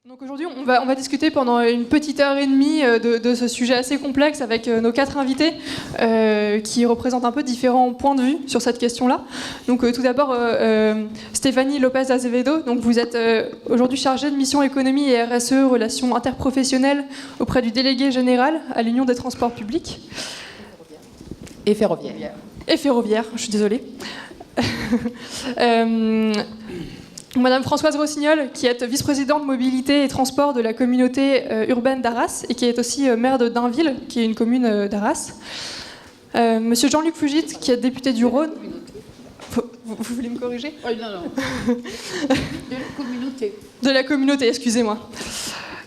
Donc aujourd'hui, on va discuter pendant une petite heure et demie de ce sujet assez complexe avec nos 4 invités qui représentent un peu différents points de vue sur cette question-là. Donc tout d'abord, Stéphanie Lopez Azevedo, donc vous êtes aujourd'hui chargée de mission économie et RSE, relations interprofessionnelles auprès du délégué général à l'Union des transports publics. Et ferroviaire. Et ferroviaire, je suis désolée. Madame Françoise Rossignol, qui est vice-présidente mobilité et transport de la communauté urbaine d'Arras et qui est aussi maire de Dainville, qui est une commune d'Arras. Monsieur Jean-Luc Fugit, qui est député du Rhône. Vous voulez me corriger ? Oh, non. De la communauté. De la communauté, excusez-moi.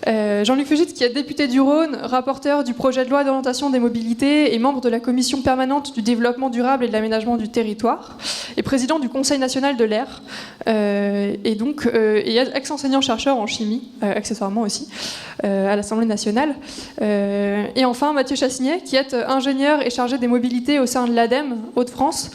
Jean-Luc Fugit, qui est député du Rhône, rapporteur du projet de loi d'orientation des mobilités et membre de la commission permanente du développement durable et de l'aménagement du territoire, et président du Conseil national de l'air, et donc ex-enseignant-chercheur en chimie, accessoirement aussi, à l'Assemblée nationale. Et enfin, Mathieu Chassignet, qui est ingénieur et chargé des mobilités au sein de l'ADEME Hauts-de-France,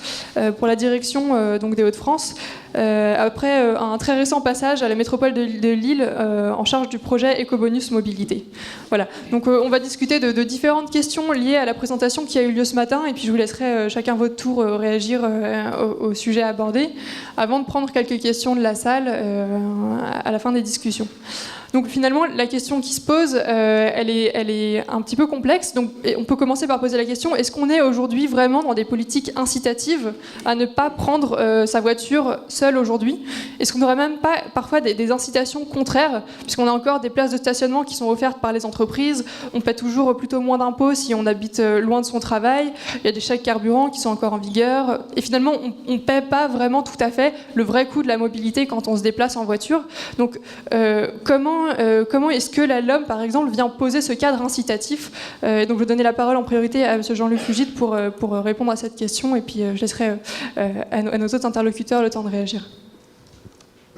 pour la direction donc des Hauts-de-France, après un très récent passage à la métropole de Lille en charge du projet Ecobonus Mobilité. Voilà. Donc on va discuter de différentes questions liées à la présentation qui a eu lieu ce matin et puis je vous laisserai chacun votre tour réagir au sujet abordé avant de prendre quelques questions de la salle à la fin des discussions. Donc finalement, la question qui se pose, elle est un petit peu complexe. Donc, on peut commencer par poser la question, est-ce qu'on est aujourd'hui vraiment dans des politiques incitatives à ne pas prendre sa voiture seule aujourd'hui ? Est-ce qu'on n'aurait même pas parfois des incitations contraires, puisqu'on a encore des places de stationnement qui sont offertes par les entreprises, on paie toujours plutôt moins d'impôts si on habite loin de son travail, il y a des chèques carburant qui sont encore en vigueur, et finalement, on ne paie pas vraiment tout à fait le vrai coût de la mobilité quand on se déplace en voiture. Donc, comment est-ce que la LOM, par exemple, vient poser ce cadre incitatif ? Donc, je vais donner la parole en priorité à M. Jean-Luc Fugit pour répondre à cette question, et puis je laisserai à nos autres interlocuteurs le temps de réagir.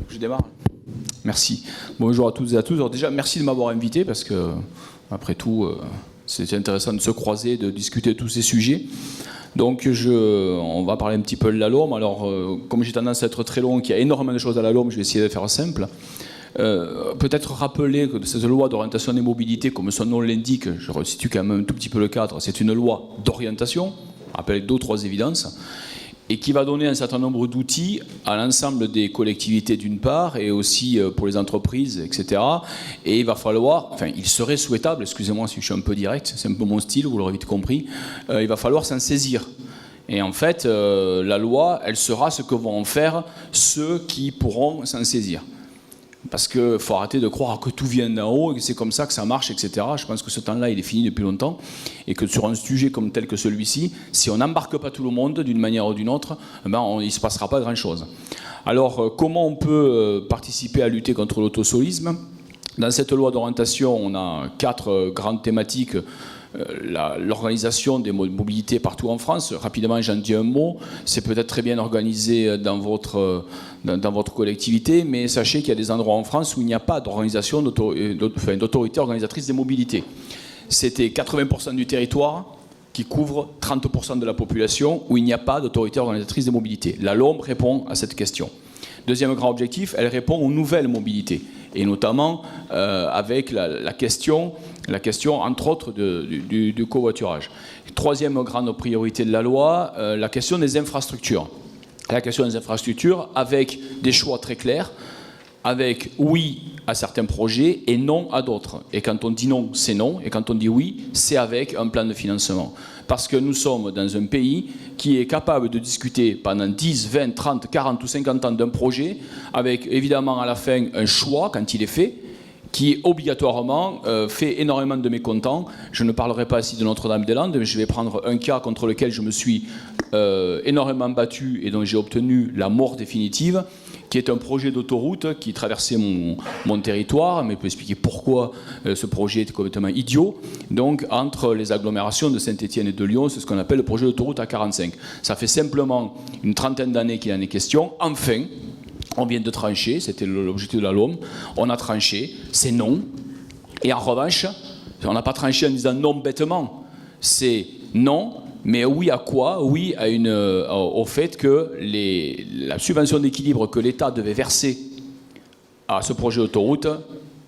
Je démarre. Merci. Bonjour à toutes et à tous. Alors déjà, merci de m'avoir invité, parce que, après tout, c'est intéressant de se croiser, de discuter de tous ces sujets. Donc on va parler un petit peu de la LOM. Alors, comme j'ai tendance à être très long, qu'il y a énormément de choses à la LOM, je vais essayer de faire simple. Peut-être rappeler que cette loi d'orientation des mobilités, comme son nom l'indique, je resitue quand même un tout petit peu le cadre, c'est une loi d'orientation, avec 2 ou 3 évidences, et qui va donner un certain nombre d'outils à l'ensemble des collectivités d'une part, et aussi pour les entreprises, etc. Et il va falloir, enfin il serait souhaitable, excusez-moi si je suis un peu direct, c'est un peu mon style, vous l'aurez vite compris, il va falloir s'en saisir. Et en fait, la loi, elle sera ce que vont en faire ceux qui pourront s'en saisir. Parce qu'il faut arrêter de croire que tout vient d'en haut et que c'est comme ça que ça marche, etc. Je pense que ce temps-là, il est fini depuis longtemps. Et que sur un sujet comme tel que celui-ci, si on n'embarque pas tout le monde d'une manière ou d'une autre, il ne se passera pas grand-chose. Alors, comment on peut participer à lutter contre l'autosolisme ? Dans cette loi d'orientation, on a 4 grandes thématiques. L'organisation des mobilités partout en France. Rapidement, j'en dis un mot. C'est peut-être très bien organisé dans votre collectivité, mais sachez qu'il y a des endroits en France où il n'y a pas d'organisation d'autorité organisatrice des mobilités. C'était 80% du territoire qui couvre 30% de la population où il n'y a pas d'autorité organisatrice des mobilités. La LOM répond à cette question. Deuxième grand objectif, elle répond aux nouvelles mobilités, et notamment avec la question, entre autres, du covoiturage. Troisième grande priorité de la loi, la question des infrastructures. La question des infrastructures avec des choix très clairs, avec oui à certains projets et non à d'autres. Et quand on dit non, c'est non, et quand on dit oui, c'est avec un plan de financement. Parce que nous sommes dans un pays qui est capable de discuter pendant 10, 20, 30, 40 ou 50 ans d'un projet, avec évidemment à la fin un choix, quand il est fait, qui obligatoirement fait énormément de mécontents. Je ne parlerai pas ici de Notre-Dame-des-Landes, mais je vais prendre un cas contre lequel je me suis énormément battu et dont j'ai obtenu la mort définitive, qui est un projet d'autoroute qui traversait mon territoire, mais je peux expliquer pourquoi ce projet était complètement idiot. Donc, entre les agglomérations de Saint-Étienne et de Lyon, c'est ce qu'on appelle le projet d'autoroute A45. Ça fait simplement une trentaine d'années qu'il en est question. Enfin, on vient de trancher, c'était l'objectif de la LOM, on a tranché, c'est non. Et en revanche, on n'a pas tranché en disant non bêtement, c'est non, mais oui à quoi ? Oui au fait que la subvention d'équilibre que l'État devait verser à ce projet d'autoroute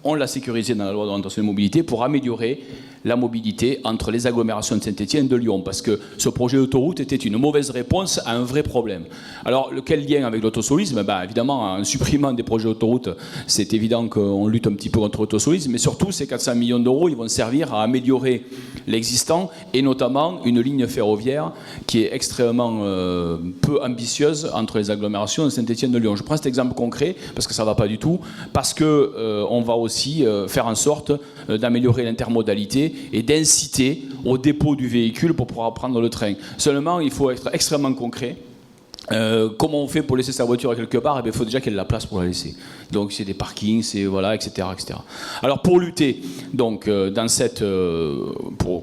on l'a sécurisé dans la loi d'orientation des mobilités pour améliorer la mobilité entre les agglomérations de Saint-Étienne et de Lyon, parce que ce projet d'autoroute était une mauvaise réponse à un vrai problème. Alors, quel lien avec l'autosolisme? Évidemment, en supprimant des projets d'autoroute, c'est évident qu'on lutte un petit peu contre l'autosolisme, mais surtout, ces 400 millions d'euros, ils vont servir à améliorer l'existant, et notamment une ligne ferroviaire qui est extrêmement peu ambitieuse entre les agglomérations de Saint-Étienne et de Lyon. Je prends cet exemple concret, parce que ça ne va pas du tout, parce qu'on va aussi faire en sorte d'améliorer l'intermodalité et d'inciter au dépôt du véhicule pour pouvoir prendre le train. Seulement, il faut être extrêmement concret. Comment on fait pour laisser sa voiture quelque part? Il faut déjà qu'elle ait la place pour la laisser. Donc c'est des parkings, c'est voilà, etc., etc. Alors pour lutter donc dans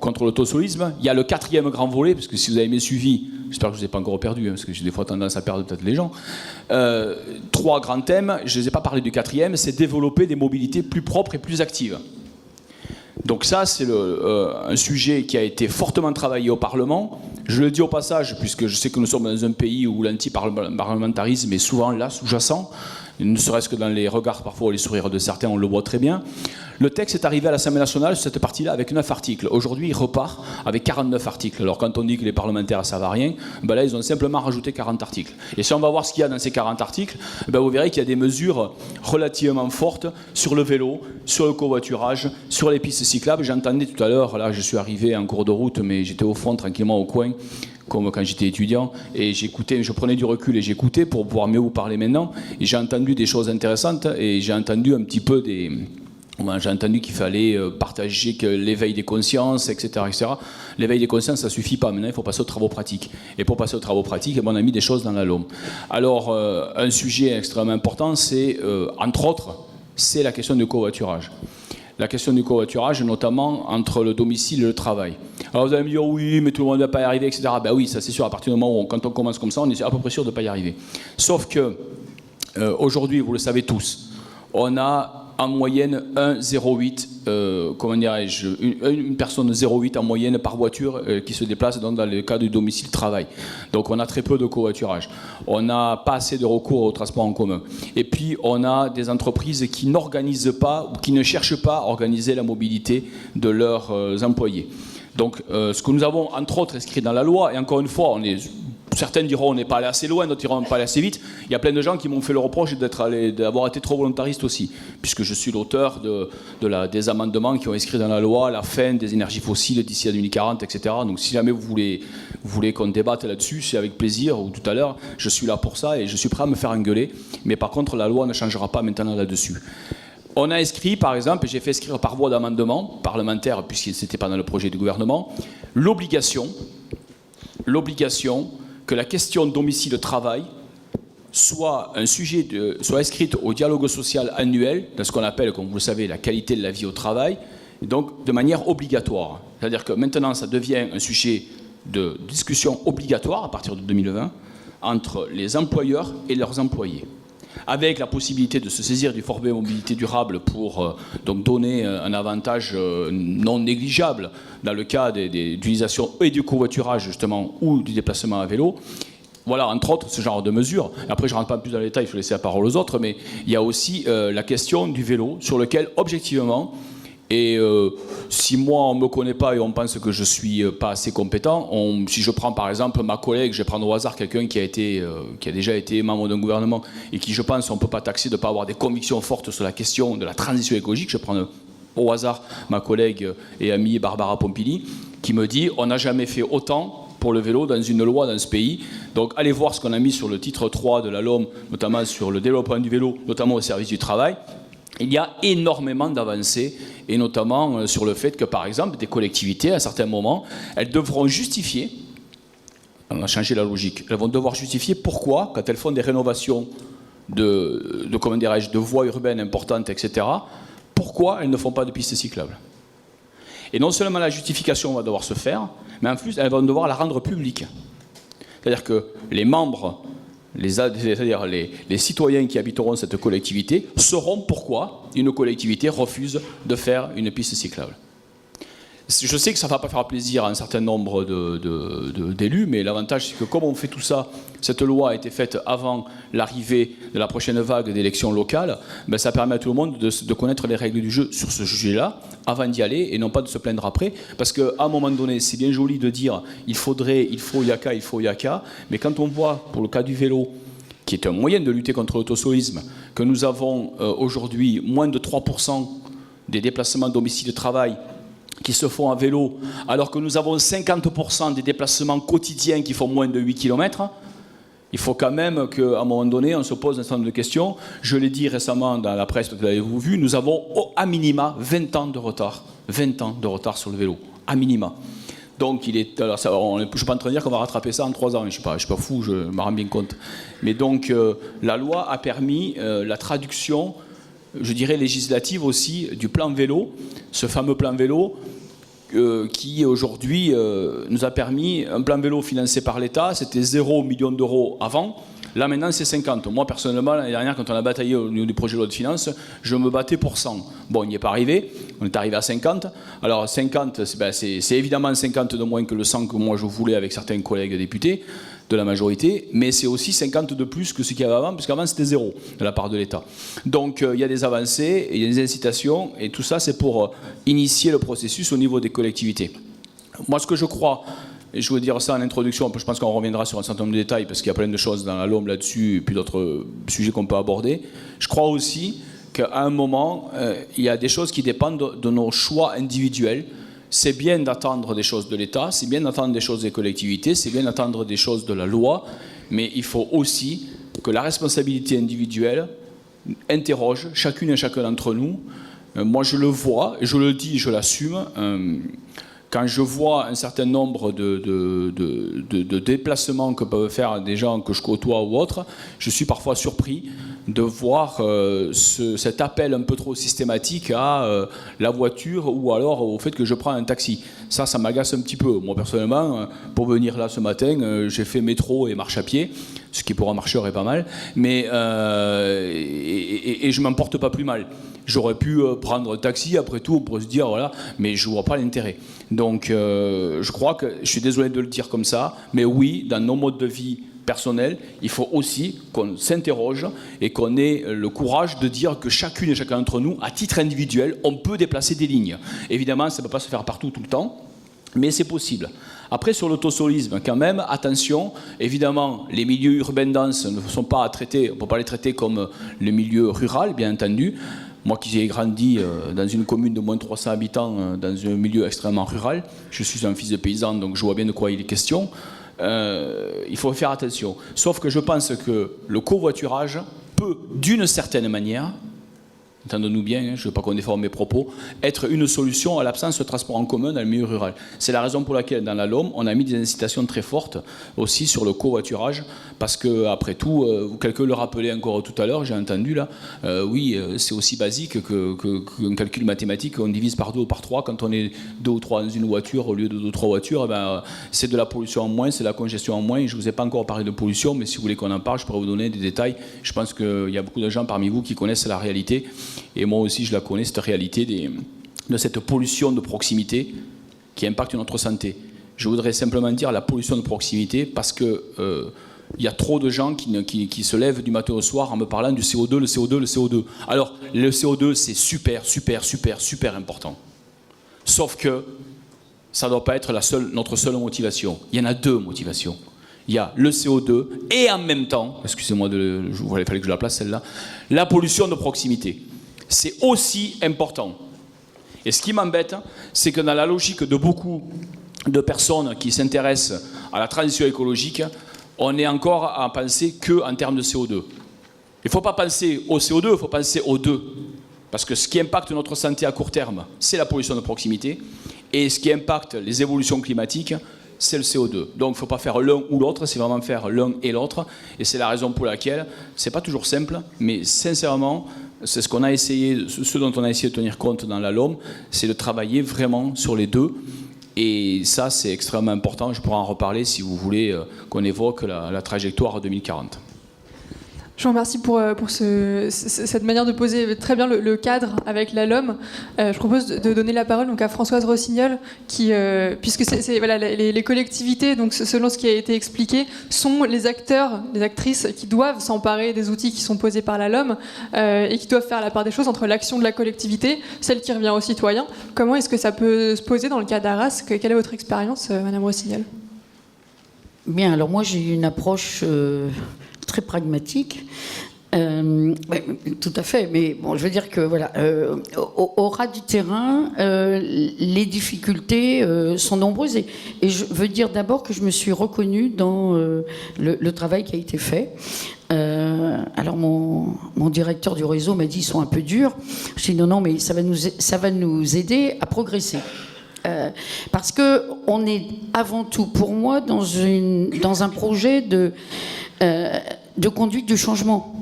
contre l'autosolisme, il y a le 4e grand volet, parce que si vous avez mes suivis, j'espère que je ne vous ai pas encore perdu, parce que j'ai des fois tendance à perdre peut-être les gens. 3 grands thèmes, je ne les ai pas parlé du 4e, c'est développer des mobilités plus propres et plus actives. Donc ça, c'est un sujet qui a été fortement travaillé au Parlement. Je le dis au passage, puisque je sais que nous sommes dans un pays où l'anti-parlementarisme est souvent là, sous-jacent, ne serait-ce que dans les regards parfois ou les sourires de certains, on le voit très bien. Le texte est arrivé à l'Assemblée nationale sur cette partie-là avec 9 articles. Aujourd'hui, il repart avec 49 articles. Alors quand on dit que les parlementaires ne servent à rien, là, ils ont simplement rajouté 40 articles. Et si on va voir ce qu'il y a dans ces 40 articles, vous verrez qu'il y a des mesures relativement fortes sur le vélo, sur le covoiturage, sur les pistes cyclables. J'entendais tout à l'heure, là je suis arrivé en cours de route, mais j'étais au fond, tranquillement au coin, comme quand j'étais étudiant, et j'écoutais, je prenais du recul et j'écoutais pour pouvoir mieux vous parler maintenant. Et j'ai entendu des choses intéressantes, et j'ai entendu un petit peu j'ai entendu qu'il fallait partager l'éveil des consciences, etc., etc. L'éveil des consciences, ça ne suffit pas. Maintenant, il faut passer aux travaux pratiques. Et pour passer aux travaux pratiques, on a mis des choses dans la LOM. Alors, un sujet extrêmement important, c'est, entre autres, c'est la question du covoiturage. La question du covoiturage, notamment entre le domicile et le travail. Alors vous allez me dire, oui, mais tout le monde ne va pas y arriver, etc. Ben oui, ça c'est sûr, à partir du moment où, quand on commence comme ça, on est à peu près sûr de ne pas y arriver. Sauf que, aujourd'hui, vous le savez tous, on a en moyenne 1,08, comment dirais-je, une personne 0,8 en moyenne par voiture qui se déplace dans le cas du domicile-travail. Donc on a très peu de covoiturage. On n'a pas assez de recours au transport en commun. Et puis on a des entreprises qui n'organisent pas ou qui ne cherchent pas à organiser la mobilité de leurs employés. Donc ce que nous avons entre autres inscrit dans la loi, et encore une fois, certains diront on n'est pas allé assez loin, d'autres diront pas allé assez vite. Il y a plein de gens qui m'ont fait le reproche d'avoir été trop volontariste aussi, puisque je suis l'auteur des amendements qui ont inscrit dans la loi la fin des énergies fossiles d'ici à 2040, etc. Donc si jamais vous voulez qu'on débatte là-dessus, c'est avec plaisir, ou tout à l'heure, je suis là pour ça et je suis prêt à me faire engueuler. Mais par contre, la loi ne changera pas maintenant là-dessus. On a inscrit, par exemple, et j'ai fait inscrire par voie d'amendement parlementaire, puisque ce n'était pas dans le projet du gouvernement, l'obligation que la question de domicile-travail soit inscrite au dialogue social annuel, dans ce qu'on appelle, comme vous le savez, la qualité de la vie au travail, et donc de manière obligatoire. C'est-à-dire que maintenant, ça devient un sujet de discussion obligatoire à partir de 2020 entre les employeurs et leurs employés, avec la possibilité de se saisir du forfait mobilité durable pour donc donner un avantage non négligeable dans le cas d'utilisation et du covoiturage justement ou du déplacement à vélo. Voilà, entre autres, ce genre de mesures. Après, je ne rentre pas plus dans les détails, il faut laisser la parole aux autres, mais il y a aussi la question du vélo, sur lequel, objectivement, et si moi on ne me connaît pas et on pense que je ne suis pas assez compétent, si je prends par exemple ma collègue, je vais prendre au hasard quelqu'un qui a déjà été membre d'un gouvernement et qui, je pense, on ne peut pas taxer de ne pas avoir des convictions fortes sur la question de la transition écologique. Je prends au hasard ma collègue et amie Barbara Pompili, qui me dit on n'a jamais fait autant pour le vélo dans une loi dans ce pays. Donc allez voir ce qu'on a mis sur le titre 3 de la LOM, notamment sur le développement du vélo, notamment au service du travail. Il y a énormément d'avancées, et notamment sur le fait que, par exemple, des collectivités, à un certain moment, elles devront justifier, on a changé la logique, elles vont devoir justifier pourquoi, quand elles font des rénovations de voies urbaines importantes, etc., pourquoi elles ne font pas de pistes cyclables. Et non seulement la justification va devoir se faire, mais en plus, elles vont devoir la rendre publique. C'est-à-dire que les membres, c'est-à-dire les citoyens qui habiteront cette collectivité sauront pourquoi une collectivité refuse de faire une piste cyclable. Je sais que ça ne va pas faire plaisir à un certain nombre d'élus, mais l'avantage, c'est que comme on fait tout ça, cette loi a été faite avant l'arrivée de la prochaine vague d'élections locales, ben ça permet à tout le monde de connaître les règles du jeu sur ce sujet-là, avant d'y aller, et non pas de se plaindre après. Parce qu'à un moment donné, c'est bien joli de dire il faut Yaka, mais quand on voit, pour le cas du vélo, qui est un moyen de lutter contre l'autosolisme, que nous avons aujourd'hui moins de 3% des déplacements domicile-travail qui se font à vélo, alors que nous avons 50% des déplacements quotidiens qui font moins de 8 km, il faut quand même qu'à un moment donné, on se pose un certain nombre de questions. Je l'ai dit récemment dans la presse, vous l'avez vu, nous avons à minima 20 ans de retard. 20 ans de retard sur le vélo, à minima. Donc, je ne suis pas en train de dire qu'on va rattraper ça en 3 ans. Je ne suis pas fou, je me rends bien compte. Mais donc, la loi a permis la traduction, je dirais législative aussi, du plan vélo, ce fameux plan vélo qui aujourd'hui nous a permis, un plan vélo financé par l'État, c'était 0 million d'euros avant, là maintenant c'est 50. Moi personnellement, l'année dernière quand on a bataillé au niveau du projet de loi de finances, je me battais pour 100. Bon, il n'y est pas arrivé, on est arrivé à 50. Alors 50, c'est évidemment 50 de moins que le 100 que moi je voulais avec certains collègues députés de la majorité, mais c'est aussi 50 de plus que ce qu'il y avait avant, puisqu'avant c'était 0 de la part de l'État. Donc il y a des avancées, il y a des incitations, et tout ça c'est pour initier le processus au niveau des collectivités. Moi ce que je crois, et je veux dire ça en introduction, je pense qu'on reviendra sur un certain nombre de détails, parce qu'il y a plein de choses dans la LOM là-dessus, et puis d'autres sujets qu'on peut aborder, je crois aussi qu'à un moment, il y a des choses qui dépendent de nos choix individuels. C'est bien d'attendre des choses de l'État, c'est bien d'attendre des choses des collectivités, c'est bien d'attendre des choses de la loi, mais il faut aussi que la responsabilité individuelle interroge chacune et chacun d'entre nous. Moi je le vois, et je le dis, je l'assume, quand je vois un certain nombre de déplacements que peuvent faire des gens que je côtoie ou autres, je suis parfois surpris de voir cet appel un peu trop systématique à la voiture ou alors au fait que je prends un taxi. Ça m'agace un petit peu. Moi personnellement, pour venir là ce matin, j'ai fait métro et marche à pied, ce qui pour un marcheur est pas mal, mais et je m'en porte pas plus mal. J'aurais pu prendre un taxi après tout pour se dire voilà, mais je vois pas l'intérêt. Donc je crois que, je suis désolé de le dire comme ça, mais oui, dans nos modes de vie personnels, il faut aussi qu'on s'interroge et qu'on ait le courage de dire que chacune et chacun d'entre nous, à titre individuel, on peut déplacer des lignes. Évidemment, ça ne peut pas se faire partout tout le temps, mais c'est possible. Après, sur l'autosolisme, quand même, attention, évidemment, les milieux urbains denses ne sont pas à traiter, on ne peut pas les traiter comme le milieu rural, bien entendu. Moi qui ai grandi dans une commune de moins de 300 habitants, dans un milieu extrêmement rural, je suis un fils de paysan, donc je vois bien de quoi il est question. Il faut faire attention. Sauf que je pense que le covoiturage peut, d'une certaine manière, entendons-nous bien, je ne veux pas qu'on déforme mes propos, être une solution à l'absence de transport en commun dans le milieu rural. C'est la raison pour laquelle, dans la LOM, on a mis des incitations très fortes aussi sur le covoiturage, parce que, après tout, quelqu'un le rappelait encore tout à l'heure, j'ai entendu là, oui, c'est aussi basique qu'un calcul mathématique, on divise par 2 ou par 3, quand on est 2 ou 3 dans une voiture au lieu de 2 ou 3 voitures, c'est de la pollution en moins, c'est de la congestion en moins, et je ne vous ai pas encore parlé de pollution, mais si vous voulez qu'on en parle, je pourrais vous donner des détails. Je pense qu'il y a beaucoup de gens parmi vous qui connaissent la réalité. Et moi aussi, je la connais, cette réalité de cette pollution de proximité qui impacte notre santé. Je voudrais simplement dire la pollution de proximité parce que il y a trop de gens qui se lèvent du matin au soir en me parlant du CO2, le CO2, le CO2. Alors, le CO2, c'est super, super, super, super important. Sauf que ça ne doit pas être notre seule motivation. Il y en a 2 motivations. Il y a le CO2 et en même temps, excusez-moi, il fallait que je la place celle-là, la pollution de proximité. C'est aussi important. Et ce qui m'embête, c'est que dans la logique de beaucoup de personnes qui s'intéressent à la transition écologique, on est encore à penser qu'en termes de CO2. Il ne faut pas penser au CO2, il faut penser aux 2. Parce que ce qui impacte notre santé à court terme, c'est la pollution de proximité. Et ce qui impacte les évolutions climatiques, c'est le CO2. Donc il ne faut pas faire l'un ou l'autre, c'est vraiment faire l'un et l'autre. Et c'est la raison pour laquelle, ce n'est pas toujours simple, mais sincèrement, c'est ce qu'on a essayé, ce dont on a essayé de tenir compte dans la LOM, c'est de travailler vraiment sur les 2. Et ça, c'est extrêmement important. Je pourrais en reparler si vous voulez qu'on évoque la trajectoire 2040. Je vous remercie pour cette manière de poser très bien le cadre avec la LOM. Je propose de donner la parole donc à Françoise Rossignol, qui, puisque voilà, les collectivités, donc selon ce qui a été expliqué, sont les acteurs, les actrices qui doivent s'emparer des outils qui sont posés par la LOM et qui doivent faire la part des choses entre l'action de la collectivité, celle qui revient aux citoyens. Comment est-ce que ça peut se poser dans le cas d'Arras? Quelle est votre expérience, Madame Rossignol? Bien, alors moi j'ai une approche très pragmatique. Ouais, tout à fait, mais bon, je veux dire que voilà, au ras du terrain, les difficultés sont nombreuses et je veux dire d'abord que je me suis reconnue dans le travail qui a été fait. Alors mon directeur du réseau m'a dit ils sont un peu durs. Je dis non, mais ça va nous aider à progresser. Parce que on est avant tout, pour moi, dans un projet de conduite du changement.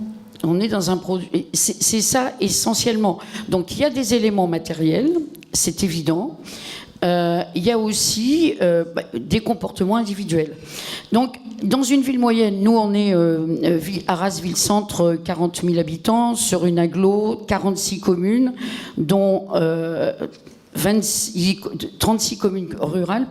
On est dans un projet, c'est ça essentiellement. Donc il y a des éléments matériels, c'est évident. Il y a aussi des comportements individuels. Donc dans une ville moyenne, nous on est Arras ville-centre, 40 000 habitants, sur une agglo, 46 communes, dont 36 communes rurales,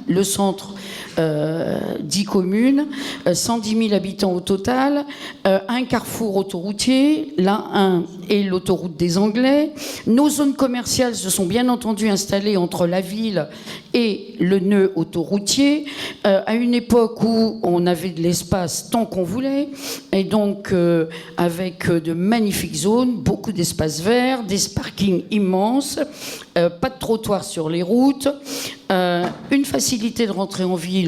le centre 10 communes, 110 000 habitants au total, un carrefour autoroutier, l'A1 et l'autoroute des Anglais. Nos zones commerciales se sont bien entendu installées entre la ville et le nœud autoroutier, à une époque où on avait de l'espace tant qu'on voulait, et donc avec de magnifiques zones, beaucoup d'espaces verts, des parkings immenses, pas de trottoirs sur les routes, une facilité de rentrer en ville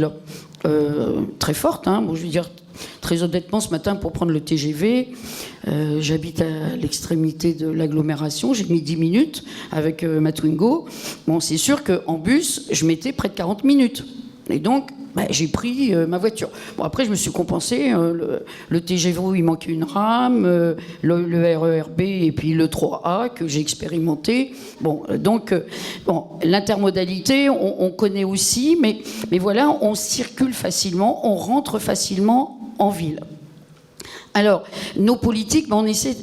très forte. Bon, je veux dire, très honnêtement, ce matin, pour prendre le TGV, j'habite à l'extrémité de l'agglomération, j'ai mis 10 minutes avec ma Twingo. Bon, c'est sûr qu'en bus, je mettais près de 40 minutes. Et donc, j'ai pris ma voiture. Bon, après, je me suis compensé. Le TGV, il manquait une rame, le RERB et puis le 3A que j'ai expérimenté. Bon, donc, l'intermodalité, on connaît aussi, mais voilà, on circule facilement, on rentre facilement en ville. Alors, nos politiques, on essaie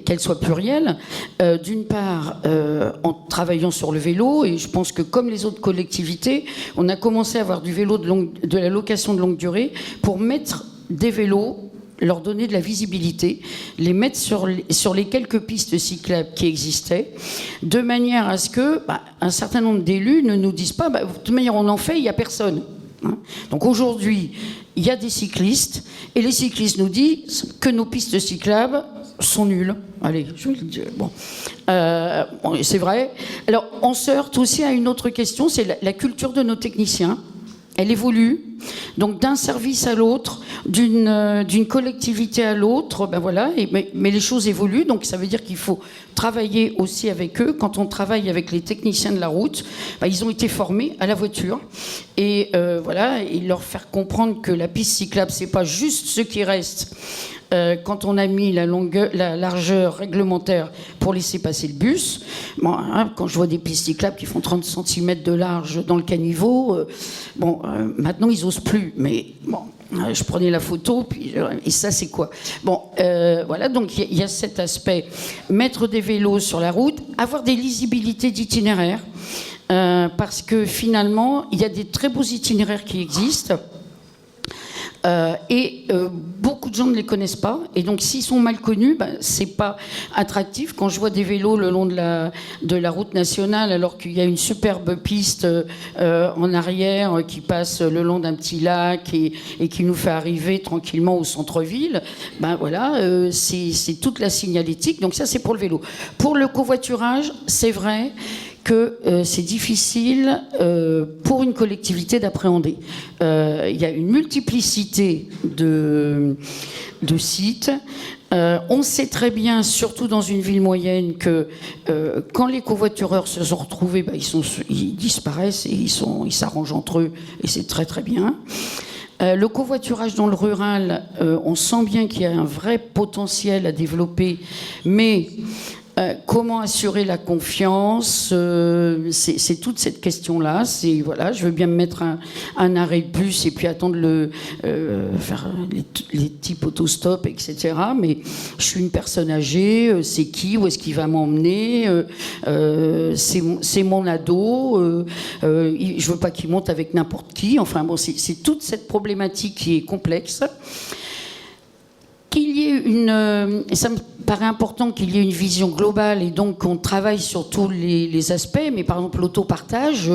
qu'elles soient plurielles. D'une part, en travaillant sur le vélo, et je pense que comme les autres collectivités, on a commencé à avoir du vélo de la location de longue durée pour mettre des vélos, leur donner de la visibilité, les mettre sur les quelques pistes cyclables qui existaient, de manière à ce que un certain nombre d'élus ne nous disent pas de toute manière on en fait, il n'y a personne. Donc aujourd'hui, il y a des cyclistes, et les cyclistes nous disent que nos pistes cyclables sont nulles. Allez, je vais le dire. Bon, c'est vrai. Alors, on se heurte aussi à une autre question, c'est la culture de nos techniciens. Elle évolue, donc d'un service à l'autre, d'une collectivité à l'autre, voilà. Mais les choses évoluent, donc ça veut dire qu'il faut travailler aussi avec eux. Quand on travaille avec les techniciens de la route, ils ont été formés à la voiture, et voilà, et leur faire comprendre que la piste cyclable, c'est pas juste ce qui reste. Quand on a mis la largeur réglementaire pour laisser passer le bus, quand je vois des pistes cyclables qui font 30 cm de large dans le caniveau, maintenant ils osent plus, mais bon, je prenais la photo, et ça c'est quoi? Voilà, donc il y a cet aspect, mettre des vélos sur la route, avoir des lisibilités d'itinéraires, parce que finalement, il y a des très beaux itinéraires qui existent, et beaucoup de gens ne les connaissent pas, et donc s'ils sont mal connus, c'est pas attractif. Quand je vois des vélos le long de la route nationale, alors qu'il y a une superbe piste en arrière qui passe le long d'un petit lac et qui nous fait arriver tranquillement au centre-ville, voilà, c'est toute la signalétique. Donc ça, c'est pour le vélo. Pour le covoiturage, c'est vrai que c'est difficile pour une collectivité d'appréhender. Il y a une multiplicité de sites. On sait très bien, surtout dans une ville moyenne, que quand les covoitureurs se sont retrouvés, ils disparaissent et ils s'arrangent entre eux, et c'est très très bien. Le covoiturage dans le rural, on sent bien qu'il y a un vrai potentiel à développer, mais Comment assurer la confiance, c'est toute cette question-là. C'est voilà, je veux bien me mettre un arrêt de bus et puis attendre faire les types autostop, etc. Mais je suis une personne âgée. C'est qui? Où est-ce qu'il va m'emmener? C'est mon ado. Je veux pas qu'il monte avec n'importe qui. Enfin bon, c'est toute cette problématique qui est complexe. Qu'il y ait et ça me paraît important qu'il y ait une vision globale et donc qu'on travaille sur tous les aspects, mais par exemple l'autopartage,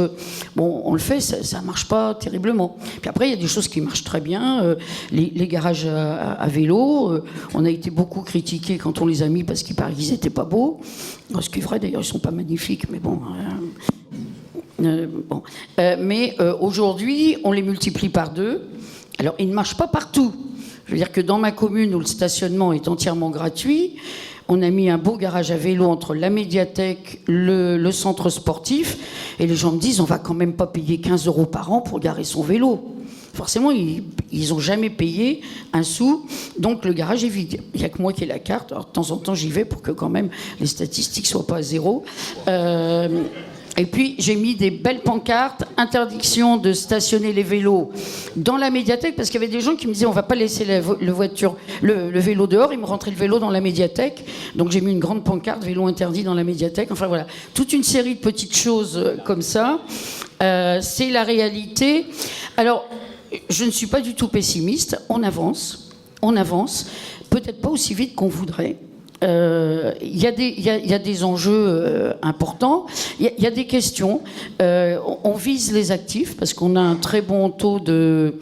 bon, on le fait, ça marche pas terriblement. Puis après, il y a des choses qui marchent très bien, les garages à vélo, on a été beaucoup critiqués quand on les a mis parce qu'il paraît qu'ils étaient pas beaux, ce qui est vrai d'ailleurs, ils sont pas magnifiques, mais bon... mais aujourd'hui, on les multiplie par 2. Alors, ils ne marchent pas partout. Je veux dire que dans ma commune où le stationnement est entièrement gratuit, on a mis un beau garage à vélo entre la médiathèque, le centre sportif, et les gens me disent on va quand même pas payer 15 € par an pour garer son vélo. Forcément, ils n'ont jamais payé un sou, donc le garage est vide. Il n'y a que moi qui ai la carte. Alors, de temps en temps, j'y vais pour que quand même les statistiques soient pas à 0. Et puis, j'ai mis des belles pancartes, interdiction de stationner les vélos dans la médiathèque, parce qu'il y avait des gens qui me disaient on va pas laisser le vélo dehors, ils me rentraient le vélo dans la médiathèque. Donc j'ai mis une grande pancarte, vélo interdit dans la médiathèque. Enfin voilà, toute une série de petites choses comme ça. C'est la réalité. Alors, je ne suis pas du tout pessimiste, on avance, peut-être pas aussi vite qu'on voudrait. Il y a des enjeux importants, il y a des questions. On vise les actifs parce qu'on a un très bon taux de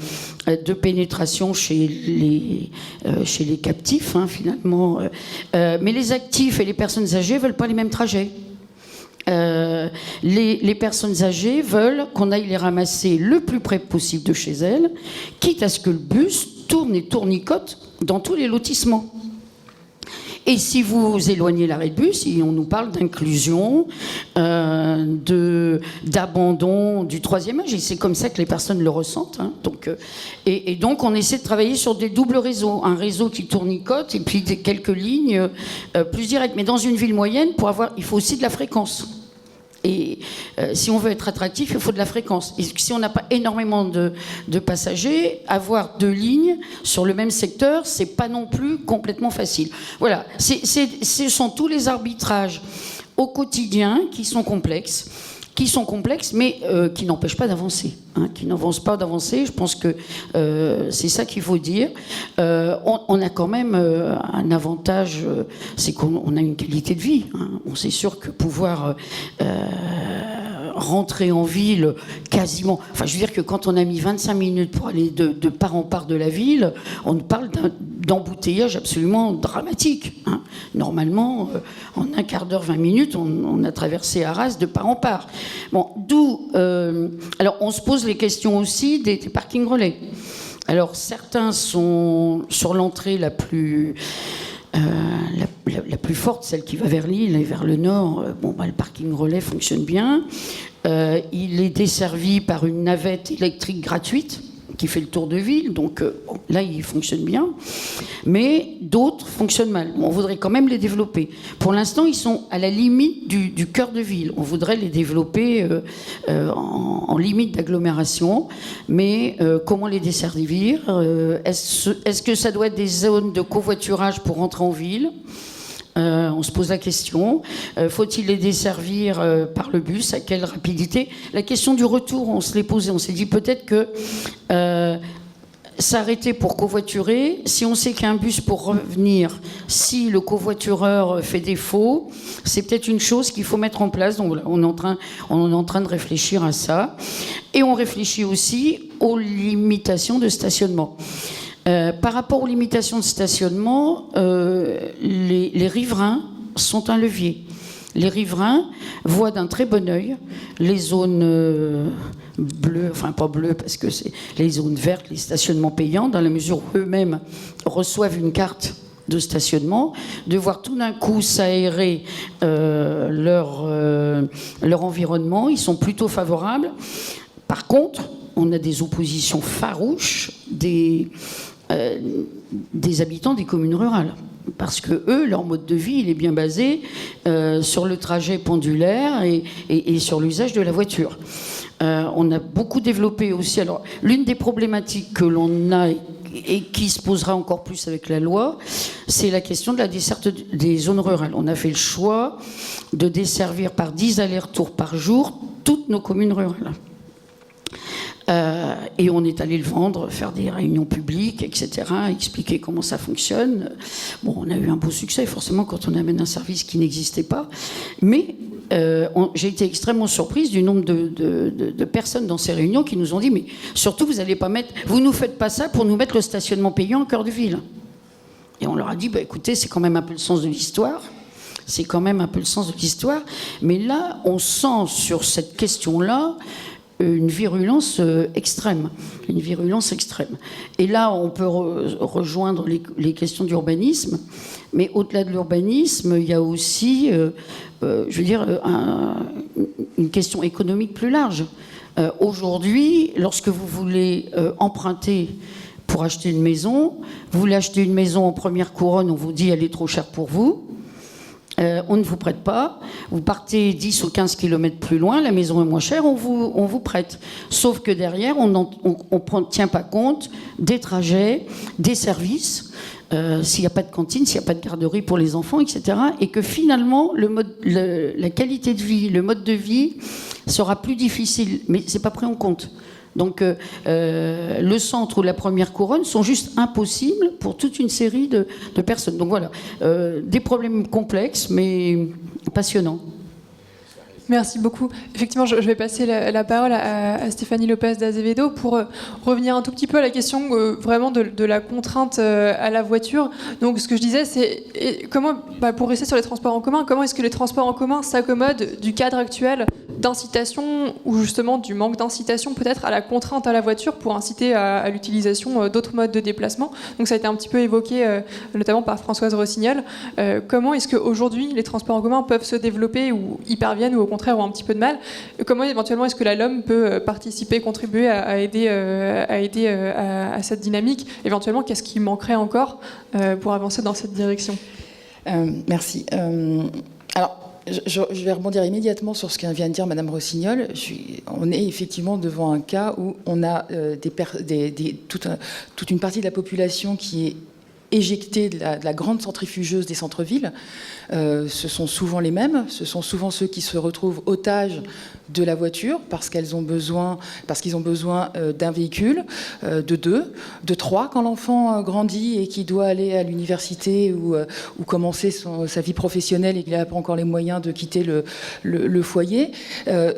pénétration chez les captifs, hein, finalement. Mais les actifs et les personnes âgées veulent pas les mêmes trajets. Les personnes âgées veulent qu'on aille les ramasser le plus près possible de chez elles, quitte à ce que le bus tourne et tournicote dans tous les lotissements. Et si vous éloignez l'arrêt de bus, on nous parle d'inclusion, d'abandon du troisième âge, et c'est comme ça que les personnes le ressentent. Hein. Donc, et donc on essaie de travailler sur des doubles réseaux, un réseau qui tournicote et puis quelques lignes plus directes. Mais dans une ville moyenne, il faut aussi de la fréquence. Et si on veut être attractif, il faut de la fréquence. Et si on n'a pas énormément de passagers, avoir 2 lignes sur le même secteur, c'est pas non plus complètement facile. Voilà, ce sont tous les arbitrages au quotidien qui sont complexes, mais qui n'empêchent pas d'avancer. Hein, qui n'avancent pas d'avancer. Je pense que c'est ça qu'il faut dire. On a quand même un avantage, c'est qu'on a une qualité de vie. Hein. On sait sûr que pouvoir rentrer en ville quasiment... Enfin, je veux dire que quand on a mis 25 minutes pour aller de part en part de la ville, on parle d'embouteillage absolument dramatique. Hein. Normalement, en un quart d'heure, 20 minutes, on a traversé Arras de part en part. Bon, d'où... alors, on se pose les questions aussi des parkings relais. Alors, certains sont sur l'entrée la plus forte, celle qui va vers Lille et vers le nord. Le parking relais fonctionne bien. Il est desservi par une navette électrique gratuite qui fait le tour de ville, donc là il fonctionne bien, mais d'autres fonctionnent mal. On voudrait quand même les développer. Pour l'instant, ils sont à la limite du cœur de ville. On voudrait les développer en limite d'agglomération, mais comment les desservir? Est-ce que ça doit être des zones de covoiturage pour rentrer en ville? On se pose la question, faut-il les desservir par le bus, à quelle rapidité? La question du retour, on se l'est posée, on s'est dit peut-être que s'arrêter pour covoiturer, si on sait qu'un bus pour revenir, si le covoitureur fait défaut, c'est peut-être une chose qu'il faut mettre en place. Donc voilà, on est en train de réfléchir à ça. Et on réfléchit aussi aux limitations de stationnement. Par rapport aux limitations de stationnement, les riverains sont un levier. Les riverains voient d'un très bon œil les zones bleues, enfin pas bleues parce que c'est les zones vertes, les stationnements payants, dans la mesure où eux-mêmes reçoivent une carte de stationnement, de voir tout d'un coup s'aérer leur environnement, ils sont plutôt favorables. Par contre, on a des oppositions farouches des habitants des communes rurales. parce que eux, leur mode de vie, il est bien basé sur le trajet pendulaire et sur l'usage de la voiture. On a beaucoup développé aussi. Alors, l'une des problématiques que l'on a et qui se posera encore plus avec la loi, c'est la question de la desserte des zones rurales. On a fait le choix de desservir par 10 allers-retours par jour toutes nos communes rurales. Et on est allé le vendre, faire des réunions publiques, etc., expliquer comment ça fonctionne. Bon, on a eu un beau succès, forcément, quand on amène un service qui n'existait pas. Mais j'ai été extrêmement surprise du nombre de personnes dans ces réunions qui nous ont dit « Mais surtout, vous nous faites pas ça pour nous mettre le stationnement payant au cœur de ville. » Et on leur a dit bah, « Écoutez, c'est quand même un peu le sens de l'histoire. » C'est quand même un peu le sens de l'histoire. Mais là, on sent sur cette question-là une virulence extrême. Une virulence extrême. Et là, on peut rejoindre les questions d'urbanisme. Mais au-delà de l'urbanisme, il y a aussi, je veux dire, une question économique plus large. Aujourd'hui, lorsque vous voulez emprunter pour acheter une maison, vous voulez acheter une maison en première couronne, on vous dit elle est trop chère pour vous. On ne vous prête pas, vous partez 10 ou 15 km plus loin, la maison est moins chère, on vous prête. Sauf que derrière, on ne tient pas compte des trajets, des services, s'il n'y a pas de cantine, s'il n'y a pas de garderie pour les enfants, etc. Et que finalement, la qualité de vie, le mode de vie sera plus difficile, mais ce n'est pas pris en compte. Donc le centre ou la première couronne sont juste impossibles pour toute une série de personnes. Donc voilà, des problèmes complexes mais passionnants. Merci beaucoup. Effectivement, je vais passer la parole à Stéphanie Lopez d'Azevedo pour revenir un tout petit peu à la question vraiment de la contrainte à la voiture. Donc, ce que je disais, c'est comment, pour rester sur les transports en commun, comment est-ce que les transports en commun s'accommodent du cadre actuel d'incitation ou justement du manque d'incitation peut-être à la contrainte à la voiture pour inciter à l'utilisation d'autres modes de déplacement. Donc, ça a été un petit peu évoqué notamment par Françoise Rossignol. Comment est-ce qu'aujourd'hui les transports en commun peuvent se développer ou y parviennent ou au contraire ont un petit peu de mal. Comment éventuellement est-ce que la LOM peut participer, contribuer à aider à cette dynamique? Éventuellement, qu'est-ce qui manquerait encore pour avancer dans cette direction? Merci. Alors, je vais rebondir immédiatement sur ce que vient de dire Madame Rossignol. On est effectivement devant un cas où on a toute une partie de la population qui est éjectés de la grande centrifugeuse des centres-villes. Ce sont souvent les mêmes, ce sont souvent ceux qui se retrouvent otages de la voiture parce qu'ils ont besoin d'un véhicule, de 2, de 3 quand l'enfant grandit et qu'il doit aller à l'université ou commencer sa vie professionnelle et qu'il n'a pas encore les moyens de quitter le foyer.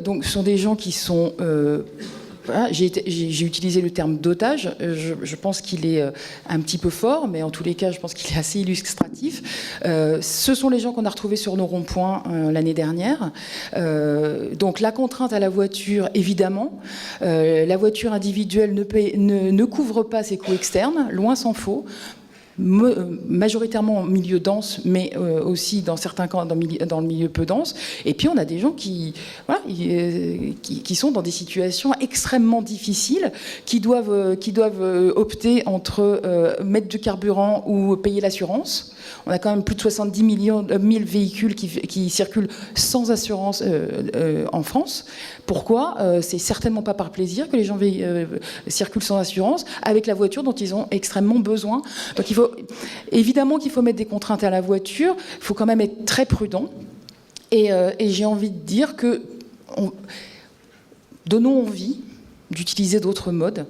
Donc ce sont des gens qui sont... Voilà, j'ai utilisé le terme d'otage. Je pense qu'il est un petit peu fort, mais en tous les cas, je pense qu'il est assez illustratif. Ce sont les gens qu'on a retrouvés sur nos ronds-points l'année dernière. Donc la contrainte à la voiture, évidemment. La voiture individuelle ne couvre pas ses coûts externes, loin s'en faut. Majoritairement en milieu dense, mais aussi dans certains cas dans le milieu peu dense. Et puis on a des gens qui sont dans des situations extrêmement difficiles, qui doivent opter entre mettre du carburant ou payer l'assurance. On a quand même plus de 70 000 véhicules qui circulent sans assurance en France. Pourquoi ? C'est certainement pas par plaisir que les gens circulent sans assurance, avec la voiture dont ils ont extrêmement besoin. Donc évidemment qu'il faut mettre des contraintes à la voiture, il faut quand même être très prudent. Et j'ai envie de dire que donnons envie d'utiliser d'autres modes.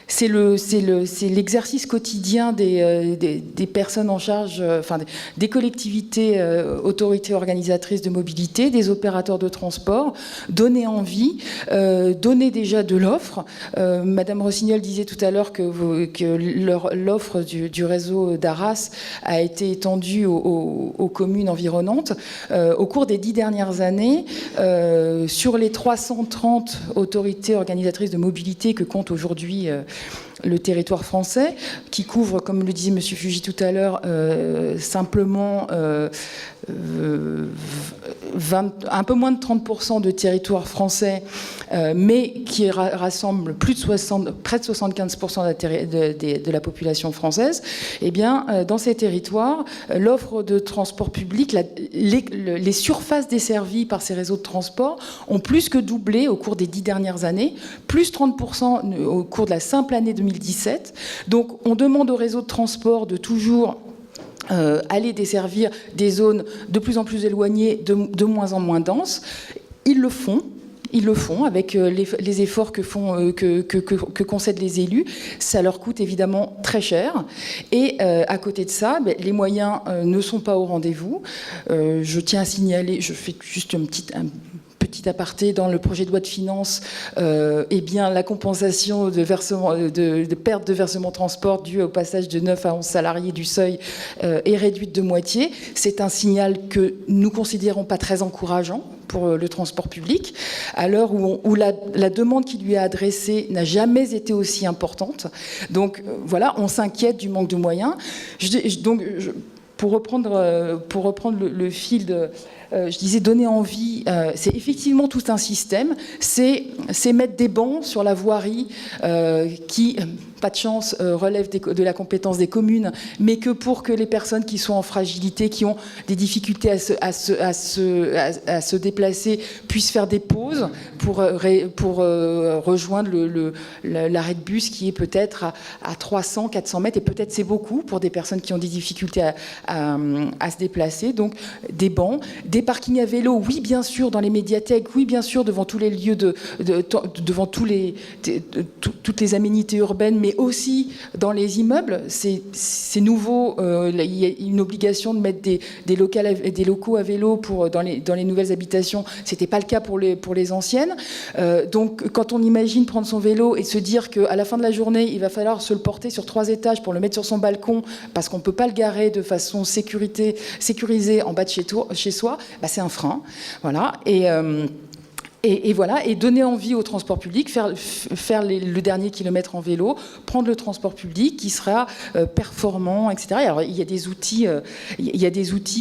C'est l'exercice quotidien des personnes en charge, des collectivités, autorités organisatrices de mobilité, des opérateurs de transport. Donner envie, donner déjà de l'offre. Madame Rossignol disait tout à l'heure que l'offre du réseau d'Arras a été étendue aux communes environnantes. Au cours des 10 dernières années, sur les 330 autorités organisatrices de mobilité que compte aujourd'hui le territoire français, qui couvre, comme le disait M. Fugy tout à l'heure, simplement un peu moins de 30% de territoire français, mais qui rassemble près de 75% de la population française, eh bien, dans ces territoires, l'offre de transport public, les surfaces desservies par ces réseaux de transport ont plus que doublé au cours des 10 dernières années, plus 30% au cours de la simple année 2017. Donc, on demande au réseau de transport de toujours aller desservir des zones de plus en plus éloignées, de moins en moins denses. Ils le font. Ils le font avec les efforts que concèdent les élus. Ça leur coûte évidemment très cher. Et à côté de ça, les moyens ne sont pas au rendez-vous. Je tiens à signaler, je fais juste un petit aparté, dans le projet de loi de finances, eh bien, la compensation de perte de versement transport due au passage de 9 à 11 salariés du seuil est réduite de moitié. C'est un signal que nous considérons pas très encourageant pour le transport public, à l'heure où la demande qui lui est adressée n'a jamais été aussi importante. Donc voilà, on s'inquiète du manque de moyens. Pour reprendre le fil de... je disais donner envie, c'est effectivement tout un système, c'est mettre des bancs sur la voirie qui, pas de chance, relève de la compétence des communes, mais que pour que les personnes qui sont en fragilité, qui ont des difficultés à se déplacer, puissent faire des pauses pour rejoindre l'arrêt de bus qui est peut-être à 300, 400 mètres, et peut-être c'est beaucoup pour des personnes qui ont des difficultés à se déplacer. Donc des bancs, des parkings à vélo, oui bien sûr dans les médiathèques, oui bien sûr devant tous les lieux devant toutes les aménités urbaines, mais aussi dans les immeubles. C'est nouveau, il y a une obligation de mettre des locaux à vélo dans les nouvelles habitations. C'était pas le cas pour les anciennes. Donc quand on imagine prendre son vélo et se dire qu'à la fin de la journée il va falloir se le porter sur 3 étages pour le mettre sur son balcon parce qu'on peut pas le garer de façon sécurisée en bas de chez soi, c'est un frein. Voilà. Et voilà, et donner envie au transport public, faire le dernier kilomètre en vélo, prendre le transport public qui sera performant, etc. Alors, il y a des outils,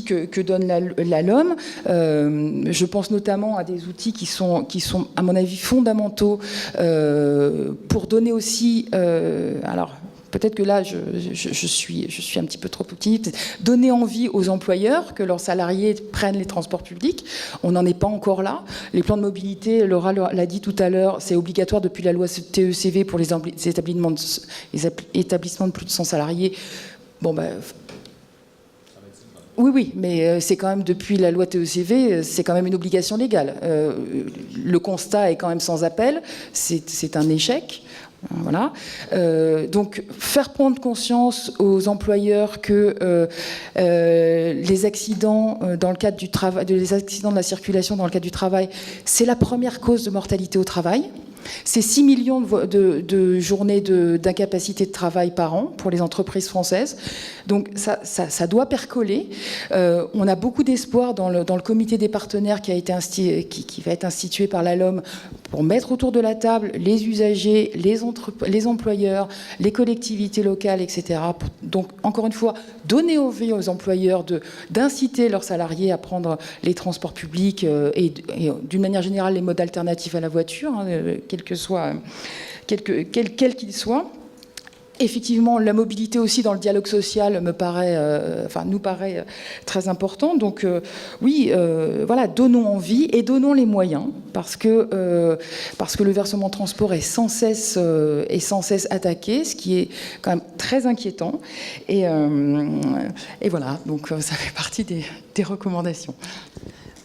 que donne la LOM. Je pense notamment à des outils qui sont à mon avis fondamentaux pour donner aussi, alors. Peut-être que là, je suis un petit peu trop optimiste. Donner envie aux employeurs que leurs salariés prennent les transports publics. On n'en est pas encore là. Les plans de mobilité, Laura l'a dit tout à l'heure, c'est obligatoire depuis la loi TECV pour les établissements de plus de 100 salariés. Bon, oui, mais c'est quand même depuis la loi TECV, c'est quand même une obligation légale. Le constat est quand même sans appel. C'est un échec. Voilà. Donc, faire prendre conscience aux employeurs que les accidents dans le cadre du travail, les accidents de la circulation dans le cadre du travail, c'est la première cause de mortalité au travail. C'est 6 millions de journées d'incapacité de travail par an pour les entreprises françaises. Donc ça doit percoler. On a beaucoup d'espoir dans le comité des partenaires qui va être institué par la LOM pour mettre autour de la table les usagers, les employeurs, les collectivités locales, etc. Donc encore une fois, donner envie aux employeurs d'inciter leurs salariés à prendre les transports publics et d'une manière générale les modes alternatifs à la voiture, quel qu'il soit. Effectivement, la mobilité aussi dans le dialogue social nous paraît très important. Donc oui, voilà, donnons envie et donnons les moyens parce que le versement transport est sans cesse attaqué, ce qui est quand même très inquiétant. Et voilà, donc ça fait partie des recommandations.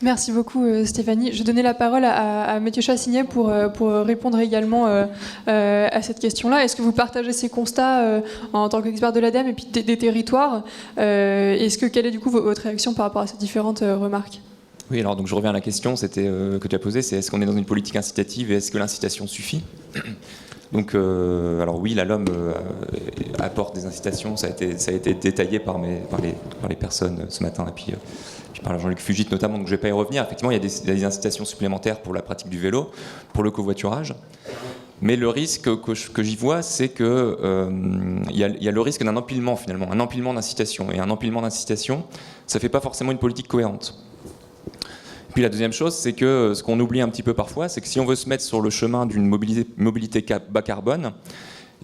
Merci beaucoup Stéphanie. Je vais donner la parole à Mathieu Chassignet pour répondre également à cette question-là. Est-ce que vous partagez ces constats en tant qu'expert de l'ADEME et puis des territoires quelle est du coup votre réaction par rapport à ces différentes remarques ? Oui, alors donc je reviens à la question que tu as posée, c'est est-ce qu'on est dans une politique incitative et est-ce que l'incitation suffit ? Donc, alors oui, la LOM apporte des incitations, ça a été détaillé par les personnes ce matin, et puis par Jean-Luc Fugit notamment, donc je ne vais pas y revenir. Effectivement, il y a des incitations supplémentaires pour la pratique du vélo, pour le covoiturage. Mais le risque que j'y vois, c'est que y a le risque d'un empilement finalement, un empilement d'incitation. Et un empilement d'incitation, ça fait pas forcément une politique cohérente. Puis la deuxième chose, c'est que ce qu'on oublie un petit peu parfois, c'est que si on veut se mettre sur le chemin d'une mobilité bas carbone,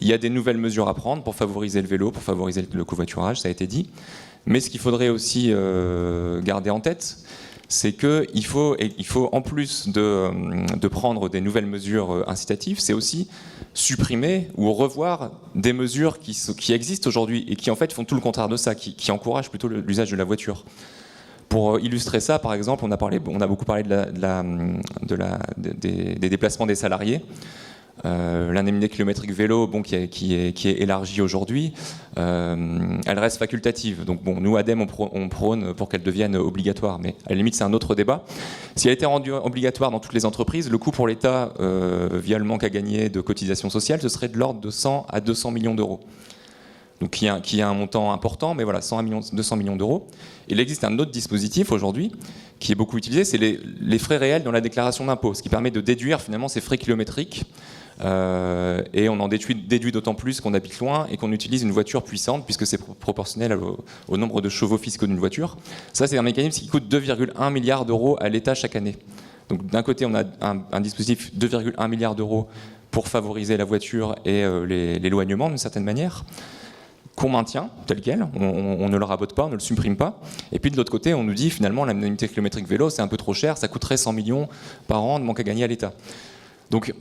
il y a des nouvelles mesures à prendre pour favoriser le vélo, pour favoriser le covoiturage, ça a été dit. Mais ce qu'il faudrait aussi garder en tête, c'est qu'il faut, en plus de prendre des nouvelles mesures incitatives, c'est aussi supprimer ou revoir des mesures qui existent aujourd'hui et qui en fait font tout le contraire de ça, qui encouragent plutôt l'usage de la voiture. Pour illustrer ça, par exemple, on a beaucoup parlé des déplacements des salariés. L'indemnité kilométrique vélo, qui est élargie aujourd'hui, elle reste facultative. Donc nous, ADEME, on prône pour qu'elle devienne obligatoire, mais à la limite, c'est un autre débat. Si elle était rendue obligatoire dans toutes les entreprises, le coût pour l'État, via le manque à gagner de cotisations sociales, ce serait de l'ordre de 100 à 200 millions d'euros. Donc qui a un montant important, mais voilà, 200 millions d'euros. Il existe un autre dispositif aujourd'hui qui est beaucoup utilisé, c'est les frais réels dans la déclaration d'impôt, ce qui permet de déduire finalement ces frais kilométriques. Et on en déduit d'autant plus qu'on habite loin et qu'on utilise une voiture puissante, puisque c'est proportionnel au nombre de chevaux fiscaux d'une voiture. Ça, c'est un mécanisme qui coûte 2,1 milliards d'euros à l'État chaque année. Donc d'un côté, on a un dispositif 2,1 milliards d'euros pour favoriser la voiture et l'éloignement d'une certaine manière, qu'on maintient tel quel, on ne le rabote pas, on ne le supprime pas. Et puis de l'autre côté, on nous dit finalement l'indemnité kilométrique vélo, c'est un peu trop cher, ça coûterait 100 millions par an de manque à gagner à l'État. Donc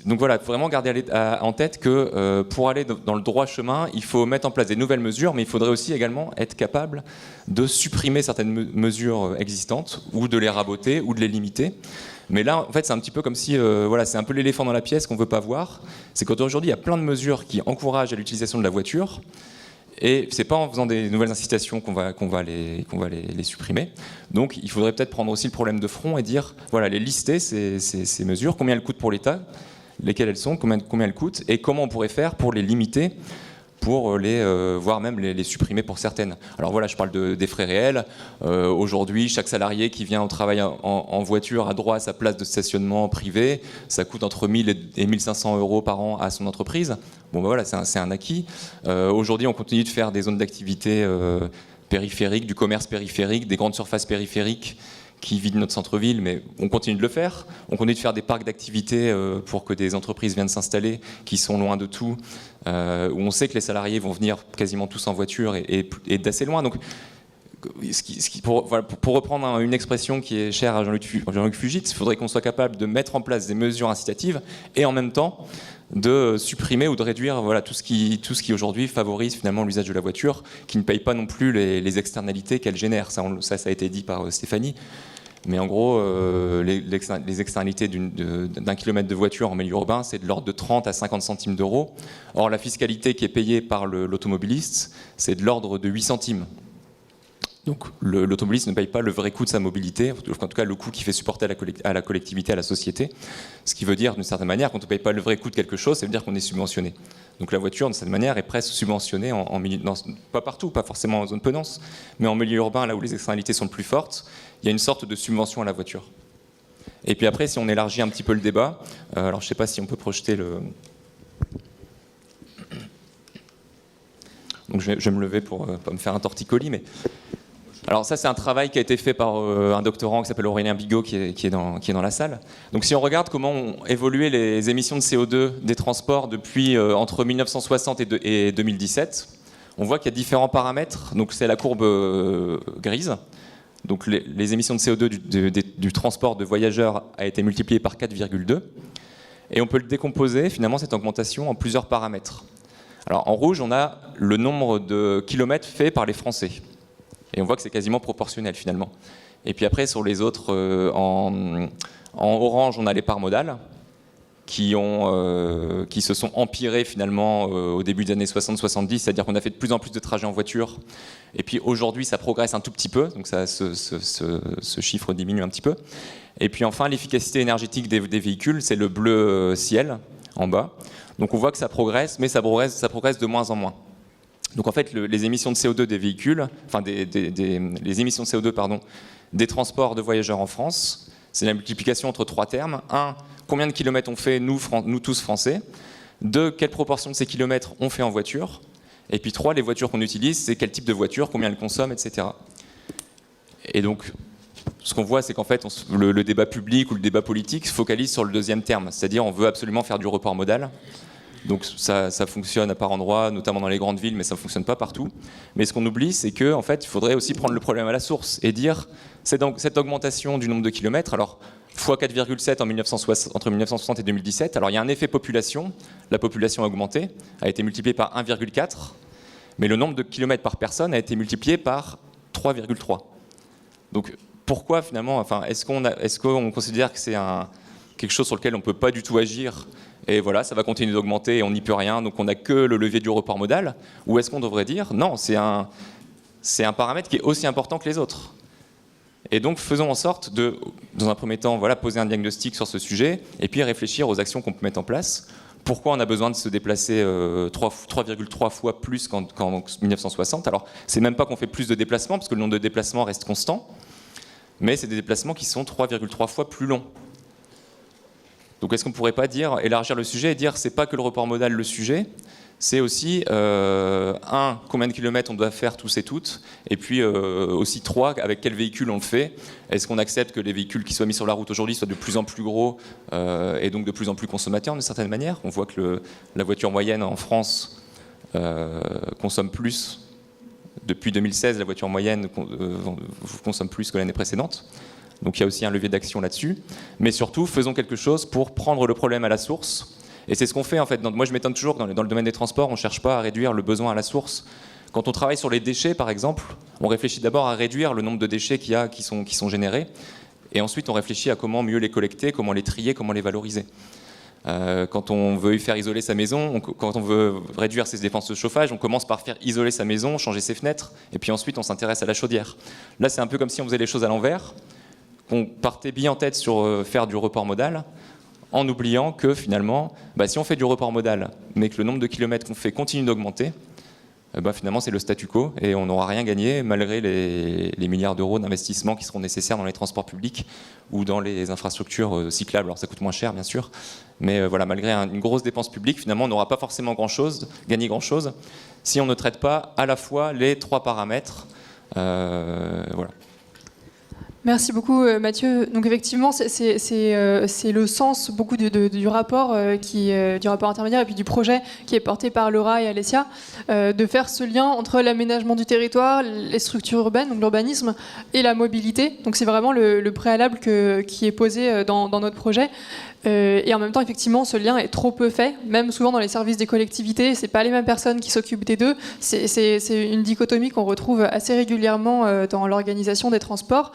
voilà, il faut vraiment garder en tête que pour aller dans le droit chemin, il faut mettre en place des nouvelles mesures, mais il faudrait aussi également être capable de supprimer certaines mesures existantes, ou de les raboter, ou de les limiter. Mais là, en fait, c'est un petit peu comme si, c'est un peu l'éléphant dans la pièce qu'on ne veut pas voir. C'est qu'aujourd'hui, il y a plein de mesures qui encouragent à l'utilisation de la voiture. Et c'est pas en faisant des nouvelles incitations qu'on va les supprimer. Donc il faudrait peut-être prendre aussi le problème de front et dire, voilà, les lister, ces mesures, combien elles coûtent pour l'État, lesquelles elles sont, combien elles coûtent, et comment on pourrait faire pour les limiter, pour voire même les supprimer pour certaines. Alors voilà, je parle des frais réels. Aujourd'hui, chaque salarié qui vient au travail en voiture a droit à sa place de stationnement privé. Ça coûte entre 1 000 et 1 500 euros par an à son entreprise. Bon, ben voilà, c'est un acquis. Aujourd'hui, on continue de faire des zones d'activité périphériques, du commerce périphérique, des grandes surfaces périphériques qui vident notre centre-ville, mais on continue de le faire. On continue de faire des parcs d'activités pour que des entreprises viennent s'installer, qui sont loin de tout, où on sait que les salariés vont venir quasiment tous en voiture et d'assez loin. Donc, pour reprendre une expression qui est chère à Jean-Luc Fugit, il faudrait qu'on soit capable de mettre en place des mesures incitatives et en même temps de supprimer ou de réduire tout ce qui aujourd'hui favorise finalement l'usage de la voiture, qui ne paye pas non plus les externalités qu'elle génère. Ça a été dit par Stéphanie. Mais en gros, les externalités d'un kilomètre de voiture en milieu urbain, c'est de l'ordre de 30 à 50 centimes d'euros. Or, la fiscalité qui est payée par l'automobiliste, c'est de l'ordre de 8 centimes. Donc l'automobiliste ne paye pas le vrai coût de sa mobilité, en tout cas le coût qu'il fait supporter à la collectivité, à la société. Ce qui veut dire d'une certaine manière, quand on ne paye pas le vrai coût de quelque chose, ça veut dire qu'on est subventionné. Donc la voiture, d'une certaine manière, est presque subventionnée en milieu, pas partout, pas forcément en zone peu dense, mais en milieu urbain, là où les externalités sont le plus fortes, il y a une sorte de subvention à la voiture. Et puis après, si on élargit un petit peu le débat, alors je ne sais pas si on peut projeter le... Donc je vais me lever pour ne pas me faire un torticolis, mais... Alors ça, c'est un travail qui a été fait par un doctorant qui s'appelle Aurélien Bigot, qui est dans la salle. Donc si on regarde comment ont évolué les émissions de CO2 des transports depuis entre 1960 et 2017, on voit qu'il y a différents paramètres. Donc c'est la courbe grise. Donc les émissions de CO2 du transport de voyageurs a été multipliée par 4,2. Et on peut le décomposer, finalement, cette augmentation en plusieurs paramètres. Alors en rouge, on a le nombre de kilomètres faits par les Français. Et on voit que c'est quasiment proportionnel finalement. Et puis après, sur les autres, en orange, on a les parts modales qui se sont empirées finalement au début des années 60-70, c'est-à-dire qu'on a fait de plus en plus de trajets en voiture. Et puis aujourd'hui, ça progresse un tout petit peu, donc ce chiffre diminue un petit peu. Et puis enfin, l'efficacité énergétique des véhicules, c'est le bleu ciel en bas. Donc on voit que ça progresse, mais ça progresse de moins en moins. Donc en fait, les émissions de CO2 des véhicules, enfin les émissions de CO2 des transports de voyageurs en France, c'est la multiplication entre 3 termes. 1, combien de kilomètres on fait, nous tous Français. 2, quelle proportion de ces kilomètres on fait en voiture. Et puis 3, les voitures qu'on utilise, c'est quel type de voiture, combien elles consomment, etc. Et donc, ce qu'on voit, c'est qu'en fait, le débat public ou le débat politique se focalise sur le deuxième terme, c'est-à-dire on veut absolument faire du report modal. Donc ça fonctionne par endroits, notamment dans les grandes villes, mais ça ne fonctionne pas partout. Mais ce qu'on oublie, c'est qu'en fait, il faudrait aussi prendre le problème à la source et dire, cette augmentation du nombre de kilomètres, alors x 4,7 entre 1960 et 2017, alors il y a un effet population, la population a augmenté, a été multipliée par 1,4, mais le nombre de kilomètres par personne a été multiplié par 3,3. Donc pourquoi finalement, est-ce qu'on considère que c'est quelque chose sur lequel on ne peut pas du tout agir et voilà, ça va continuer d'augmenter et on n'y peut rien, donc on n'a que le levier du report modal? Ou est-ce qu'on devrait dire non, c'est un paramètre qui est aussi important que les autres? Et donc faisons en sorte de, dans un premier temps, poser un diagnostic sur ce sujet et puis réfléchir aux actions qu'on peut mettre en place. Pourquoi on a besoin de se déplacer 3,3 fois plus qu'en 1960? Alors, c'est même pas qu'on fait plus de déplacements, parce que le nombre de déplacements reste constant, mais c'est des déplacements qui sont 3,3 fois plus longs. Donc est-ce qu'on ne pourrait pas élargir le sujet et dire c'est pas que le report modal le sujet, c'est aussi combien de kilomètres on doit faire tous et toutes, et puis aussi 3, avec quel véhicule on le fait. Est-ce qu'on accepte que les véhicules qui soient mis sur la route aujourd'hui soient de plus en plus gros et donc de plus en plus consommateurs d'une certaine manière? On voit que la voiture moyenne en France consomme plus. Depuis 2016, la voiture moyenne consomme plus que l'année précédente. Donc il y a aussi un levier d'action là-dessus. Mais surtout, faisons quelque chose pour prendre le problème à la source. Et c'est ce qu'on fait en fait. Moi je m'étonne toujours, dans le domaine des transports, on ne cherche pas à réduire le besoin à la source. Quand on travaille sur les déchets par exemple, on réfléchit d'abord à réduire le nombre de déchets qu'il y a, qui sont générés. Et ensuite on réfléchit à comment mieux les collecter, comment les trier, comment les valoriser. Quand on veut faire isoler sa maison, quand on veut réduire ses dépenses de chauffage, on commence par faire isoler sa maison, changer ses fenêtres, et puis ensuite on s'intéresse à la chaudière. Là c'est un peu comme si on faisait les choses à l'envers, qu'on partait bien en tête sur faire du report modal, en oubliant que finalement, si on fait du report modal, mais que le nombre de kilomètres qu'on fait continue d'augmenter, finalement c'est le statu quo et on n'aura rien gagné malgré les milliards d'euros d'investissement qui seront nécessaires dans les transports publics ou dans les infrastructures cyclables. Alors ça coûte moins cher bien sûr, mais malgré une grosse dépense publique, finalement on n'aura pas forcément gagné grand-chose si on ne traite pas à la fois les 3 paramètres. Voilà. Merci beaucoup Mathieu. Donc effectivement, c'est le sens beaucoup du rapport du rapport intermédiaire et puis du projet qui est porté par Laura et Alessia, de faire ce lien entre l'aménagement du territoire, les structures urbaines, donc l'urbanisme, et la mobilité. Donc c'est vraiment le préalable qui est posé dans notre projet. Et en même temps, effectivement, ce lien est trop peu fait, même souvent dans les services des collectivités, c'est pas les mêmes personnes qui s'occupent des deux. C'est une dichotomie qu'on retrouve assez régulièrement dans l'organisation des transports.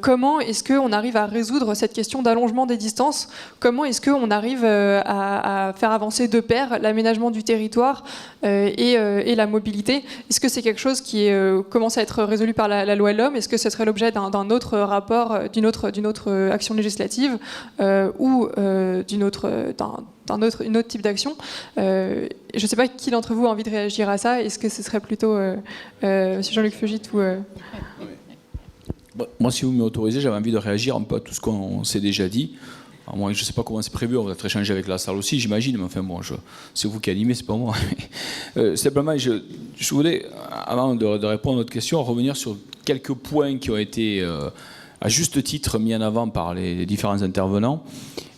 Comment est-ce qu'on arrive à résoudre cette question d'allongement des distances? Comment est-ce qu'on arrive à faire avancer de pair l'aménagement du territoire et la mobilité? Est-ce que c'est quelque chose qui commence à être résolu par la loi L'Homme? Est-ce que ce serait l'objet d'un autre rapport, d'une autre action législative ou d'une autre type d'action? Je ne sais pas qui d'entre vous a envie de réagir à ça. Est-ce que ce serait plutôt Monsieur Jean-Luc Feugit ou Moi, si vous m'autorisez, j'avais envie de réagir un peu à tout ce qu'on s'est déjà dit. Alors, moi, je ne sais pas comment c'est prévu, on va être échangé avec la salle aussi, j'imagine, mais enfin bon, c'est vous qui animez, c'est pas moi. Simplement, je voulais, avant de répondre à votre question, revenir sur quelques points qui ont été à juste titre mis en avant par les différents intervenants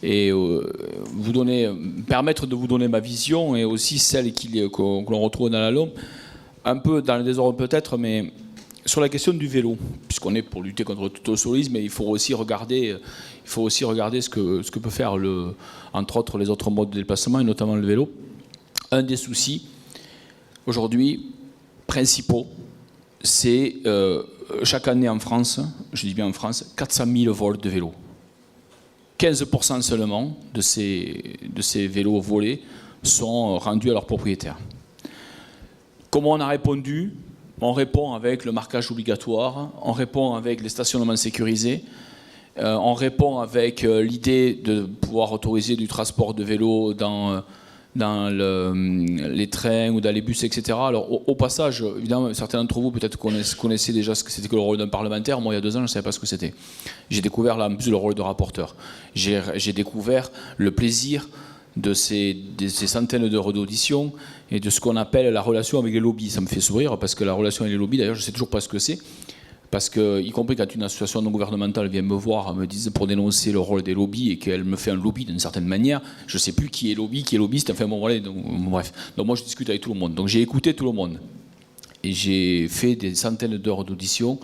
et permettre de vous donner ma vision et aussi celle que l'on retrouve dans la LOM, un peu dans le désordre peut-être, mais sur la question du vélo, puisqu'on est pour lutter contre tout autosolisme, mais il faut aussi regarder ce que peut faire entre autres les autres modes de déplacement et notamment le vélo. Un des soucis aujourd'hui principaux, c'est chaque année en France, je dis bien en France, 400 000 vols de vélos. 15% seulement de ces vélos volés sont rendus à leurs propriétaires. Comment on a répondu? On répond avec le marquage obligatoire, on répond avec les stationnements sécurisés, on répond avec l'idée de pouvoir autoriser du transport de vélos dans les trains ou dans les bus, etc. Alors au passage, évidemment, certains d'entre vous peut-être connaissaient déjà ce que c'était que le rôle d'un parlementaire. Moi, il y a 2 ans, je ne savais pas ce que c'était. J'ai découvert là en plus le rôle de rapporteur. J'ai découvert le plaisir de ces centaines d'heures d'audition et de ce qu'on appelle la relation avec les lobbies. Ça me fait sourire parce que la relation avec les lobbies, d'ailleurs, je ne sais toujours pas ce que c'est. Parce que, y compris quand une association non gouvernementale vient me voir, me dit pour dénoncer le rôle des lobbies et qu'elle me fait un lobby d'une certaine manière, je ne sais plus qui est lobby, qui est lobbyiste, enfin bon, voilà, donc, bref. Donc moi je discute avec tout le monde. Donc j'ai écouté tout le monde. Et j'ai fait des centaines d'heures d'audition.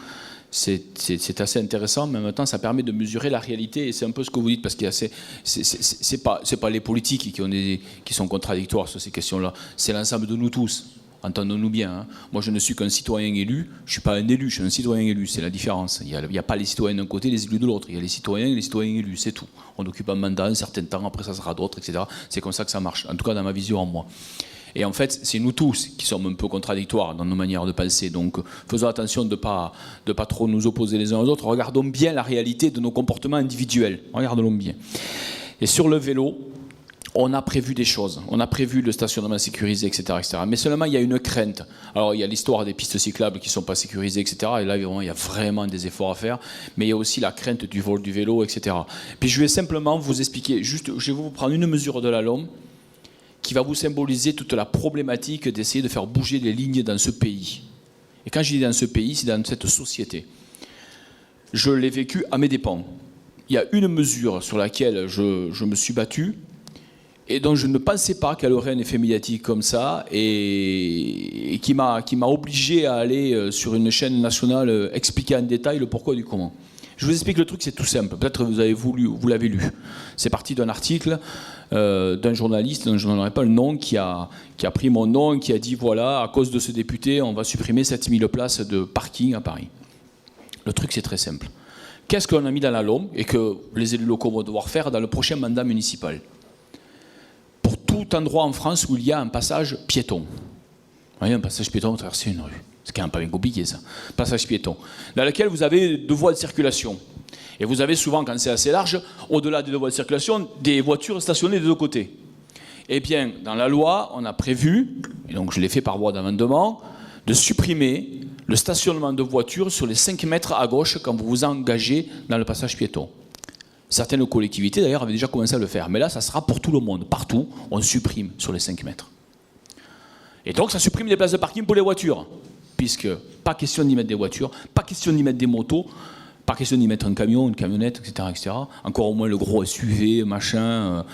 C'est assez intéressant, mais en même temps ça permet de mesurer la réalité et c'est un peu ce que vous dites, parce que c'est pas les politiques qui sont contradictoires sur ces questions-là, c'est l'ensemble de nous tous. Entendons-nous bien. Hein. Moi, je ne suis qu'un citoyen élu. Je ne suis pas un élu, je suis un citoyen élu. C'est la différence. Il n'y a pas les citoyens d'un côté et les élus de l'autre. Il y a les citoyens et les citoyens élus. C'est tout. On occupe un mandat un certain temps, après ça sera d'autres, etc. C'est comme ça que ça marche. En tout cas, dans ma vision, en moi. Et en fait, c'est nous tous qui sommes un peu contradictoires dans nos manières de penser. Donc, faisons attention de pas trop nous opposer les uns aux autres. Regardons bien la réalité de nos comportements individuels. Regardons bien. Et sur le vélo, on a prévu des choses, on a prévu le stationnement sécurisé, etc., etc. Mais seulement, il y a une crainte. Alors, il y a l'histoire des pistes cyclables qui ne sont pas sécurisées, etc. Et là, il y a vraiment des efforts à faire. Mais il y a aussi la crainte du vol du vélo, etc. Puis, je vais simplement vous expliquer, je vais vous prendre une mesure de la LOM qui va vous symboliser toute la problématique d'essayer de faire bouger les lignes dans ce pays. Et quand je dis dans ce pays, c'est dans cette société. Je l'ai vécu à mes dépens. Il y a une mesure sur laquelle je me suis battu, et dont je ne pensais pas qu'elle aurait un effet médiatique comme ça, et qui m'a obligé à aller sur une chaîne nationale expliquer en détail le pourquoi du comment. Je vous explique le truc, c'est tout simple. Peut-être que vous l'avez lu. C'est parti d'un article d'un journaliste, dont je n'en aurai pas le nom, qui a pris mon nom et qui a dit voilà, à cause de ce député, on va supprimer 7000 places de parking à Paris. Le truc, c'est très simple. Qu'est-ce qu'on a mis dans la LOM et que les élus locaux vont devoir faire dans le prochain mandat municipal ? Pour tout endroit en France où il y a un passage piéton. Vous voyez, un passage piéton pour traverser une rue. C'est quand même pas bien compliqué, ça. Passage piéton. Dans lequel vous avez 2 voies de circulation. Et vous avez souvent, quand c'est assez large, au-delà des 2 voies de circulation, des voitures stationnées des 2 côtés. Eh bien, dans la loi, on a prévu, et donc je l'ai fait par voie d'amendement, de supprimer le stationnement de voitures sur les 5 mètres à gauche quand vous vous engagez dans le passage piéton. Certaines collectivités, d'ailleurs, avaient déjà commencé à le faire. Mais là, ça sera pour tout le monde. Partout, on supprime sur les 5 mètres. Et donc, ça supprime des places de parking pour les voitures. Puisque pas question d'y mettre des voitures, pas question d'y mettre des motos, pas question d'y mettre un camion, une camionnette, etc., etc. Encore au moins le gros SUV, machin,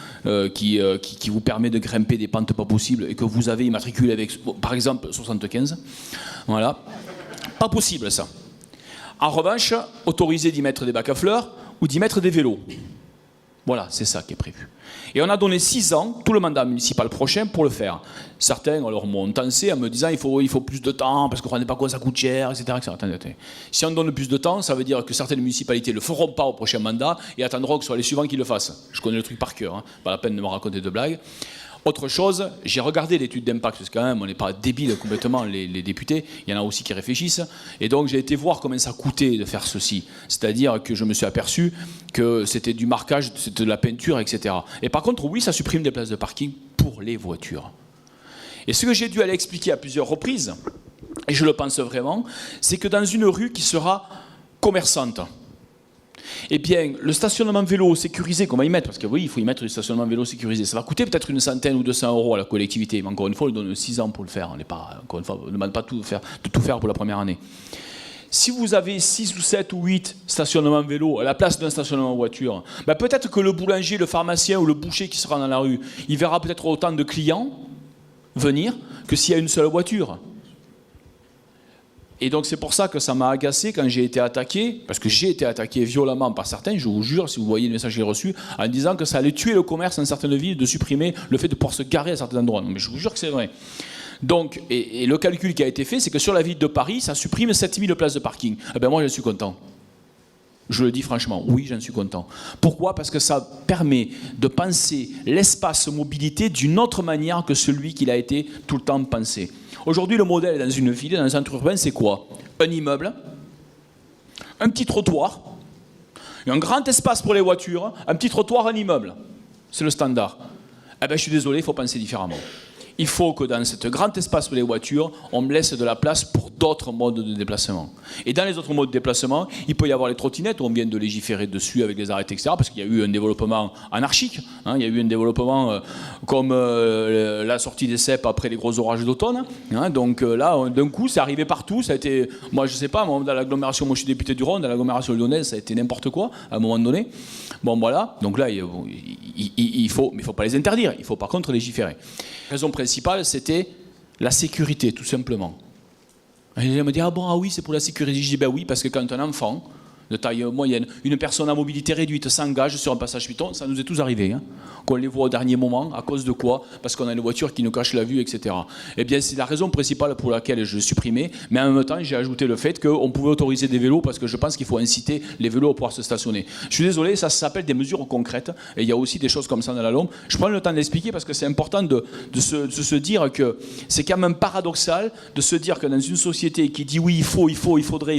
qui vous permet de grimper des pentes pas possibles et que vous avez immatriculé avec, par exemple, 75. Voilà. Pas possible, ça. En revanche, autorisé d'y mettre des bacs à fleurs ou d'y mettre des vélos. Voilà, c'est ça qui est prévu. Et on a donné 6 ans, tout le mandat municipal prochain, pour le faire. Certains alors, m'ont tensé en me disant il faut plus de temps, parce qu'on ne rendait pas compte ça coûte cher, etc., etc. Attendez. Si on donne plus de temps, ça veut dire que certaines municipalités ne le feront pas au prochain mandat et attendront que ce soit les suivants qui le fassent. Je connais le truc par cœur, hein. Pas la peine de me raconter de blagues. Autre chose, j'ai regardé l'étude d'impact, parce que quand même, on n'est pas débiles complètement, les députés, il y en a aussi qui réfléchissent, et donc j'ai été voir combien ça coûtait de faire ceci. C'est-à-dire que je me suis aperçu que c'était du marquage, c'était de la peinture, etc. Et par contre, oui, ça supprime des places de parking pour les voitures. Et ce que j'ai dû aller expliquer à plusieurs reprises, et je le pense vraiment, c'est que dans une rue qui sera commerçante, eh bien, le stationnement vélo sécurisé qu'on va y mettre, parce que oui, il faut y mettre du stationnement vélo sécurisé, ça va coûter peut-être une centaine ou 200 € à la collectivité, mais encore une fois, on donne 6 ans pour le faire. On n'est pas, encore une fois, on ne demande pas de tout faire pour la première année. Si vous avez 6 ou 7 ou 8 stationnements vélo à la place d'un stationnement voiture, ben peut-être que le boulanger, le pharmacien ou le boucher qui sera dans la rue, il verra peut-être autant de clients venir que s'il y a une seule voiture. Et donc c'est pour ça que ça m'a agacé quand j'ai été attaqué, parce que j'ai été attaqué violemment par certains, je vous jure, si vous voyez le message que j'ai reçu, en disant que ça allait tuer le commerce dans certaines villes, de supprimer le fait de pouvoir se garer à certains endroits. Non, mais je vous jure que c'est vrai. Donc, et le calcul qui a été fait, c'est que sur la ville de Paris, ça supprime 7000 places de parking. Eh bien moi, je suis content. Je le dis franchement, oui, j'en suis content. Pourquoi ? Parce que ça permet de penser l'espace mobilité d'une autre manière que celui qu'il a été tout le temps pensé. Aujourd'hui, le modèle dans une ville, dans un centre urbain, c'est quoi ? Un immeuble, un petit trottoir, un grand espace pour les voitures, un petit trottoir, un immeuble. C'est le standard. Eh ben, je suis désolé, il faut penser différemment. Il faut que dans ce grand espace pour les voitures, on me laisse de la place pour d'autres modes de déplacement. Et dans les autres modes de déplacement, il peut y avoir les trottinettes, où on vient de légiférer dessus avec les arrêtés, etc., parce qu'il y a eu un développement anarchique. Hein, il y a eu un développement comme la sortie des cèpes après les gros orages d'automne. Hein, donc là, d'un coup, c'est arrivé partout. Ça a été, moi, je sais pas, moi, dans l'agglomération, moi je suis député du Rhône, dans l'agglomération lyonnaise, ça a été n'importe quoi à un moment donné. Bon, voilà. Donc là, il faut pas les interdire. Il faut par contre légiférer. La raison principale, c'était la sécurité, tout simplement. Et elle me dit, ah oui, c'est pour la sécurité. Je dis, ben oui, parce que quand un enfant de taille moyenne, une personne à mobilité réduite s'engage sur un passage piéton, ça nous est tous arrivé, hein, qu'on les voit au dernier moment, à cause de quoi? Parce qu'on a une voiture qui nous cache la vue, etc. Eh bien, c'est la raison principale pour laquelle je l'ai supprimé, mais en même temps, j'ai ajouté le fait qu'on pouvait autoriser des vélos, parce que je pense qu'il faut inciter les vélos à pouvoir se stationner. Je suis désolé, ça s'appelle des mesures concrètes, et il y a aussi des choses comme ça dans la LOM. Je prends le temps d'expliquer, parce que c'est important de se dire que c'est quand même paradoxal de se dire que dans une société qui dit oui, il faudrait,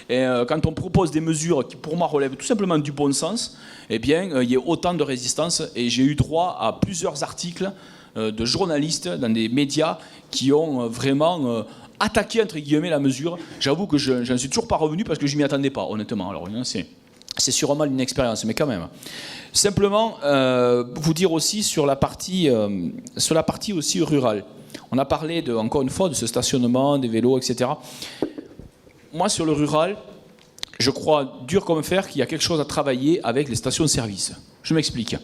et quand on propose des mesures qui pour moi relèvent tout simplement du bon sens, eh bien il y a autant de résistance, et j'ai eu droit à plusieurs articles de journalistes dans des médias qui ont vraiment attaqué entre guillemets la mesure. J'avoue que j'en suis toujours pas revenu parce que je m'y attendais pas, honnêtement. Alors c'est sûrement une expérience, mais quand même. Simplement vous dire aussi sur la partie aussi rurale. On a parlé encore une fois de ce stationnement, des vélos, etc. Moi sur le rural, je crois dur comme fer qu'il y a quelque chose à travailler avec les stations-service. Je m'explique.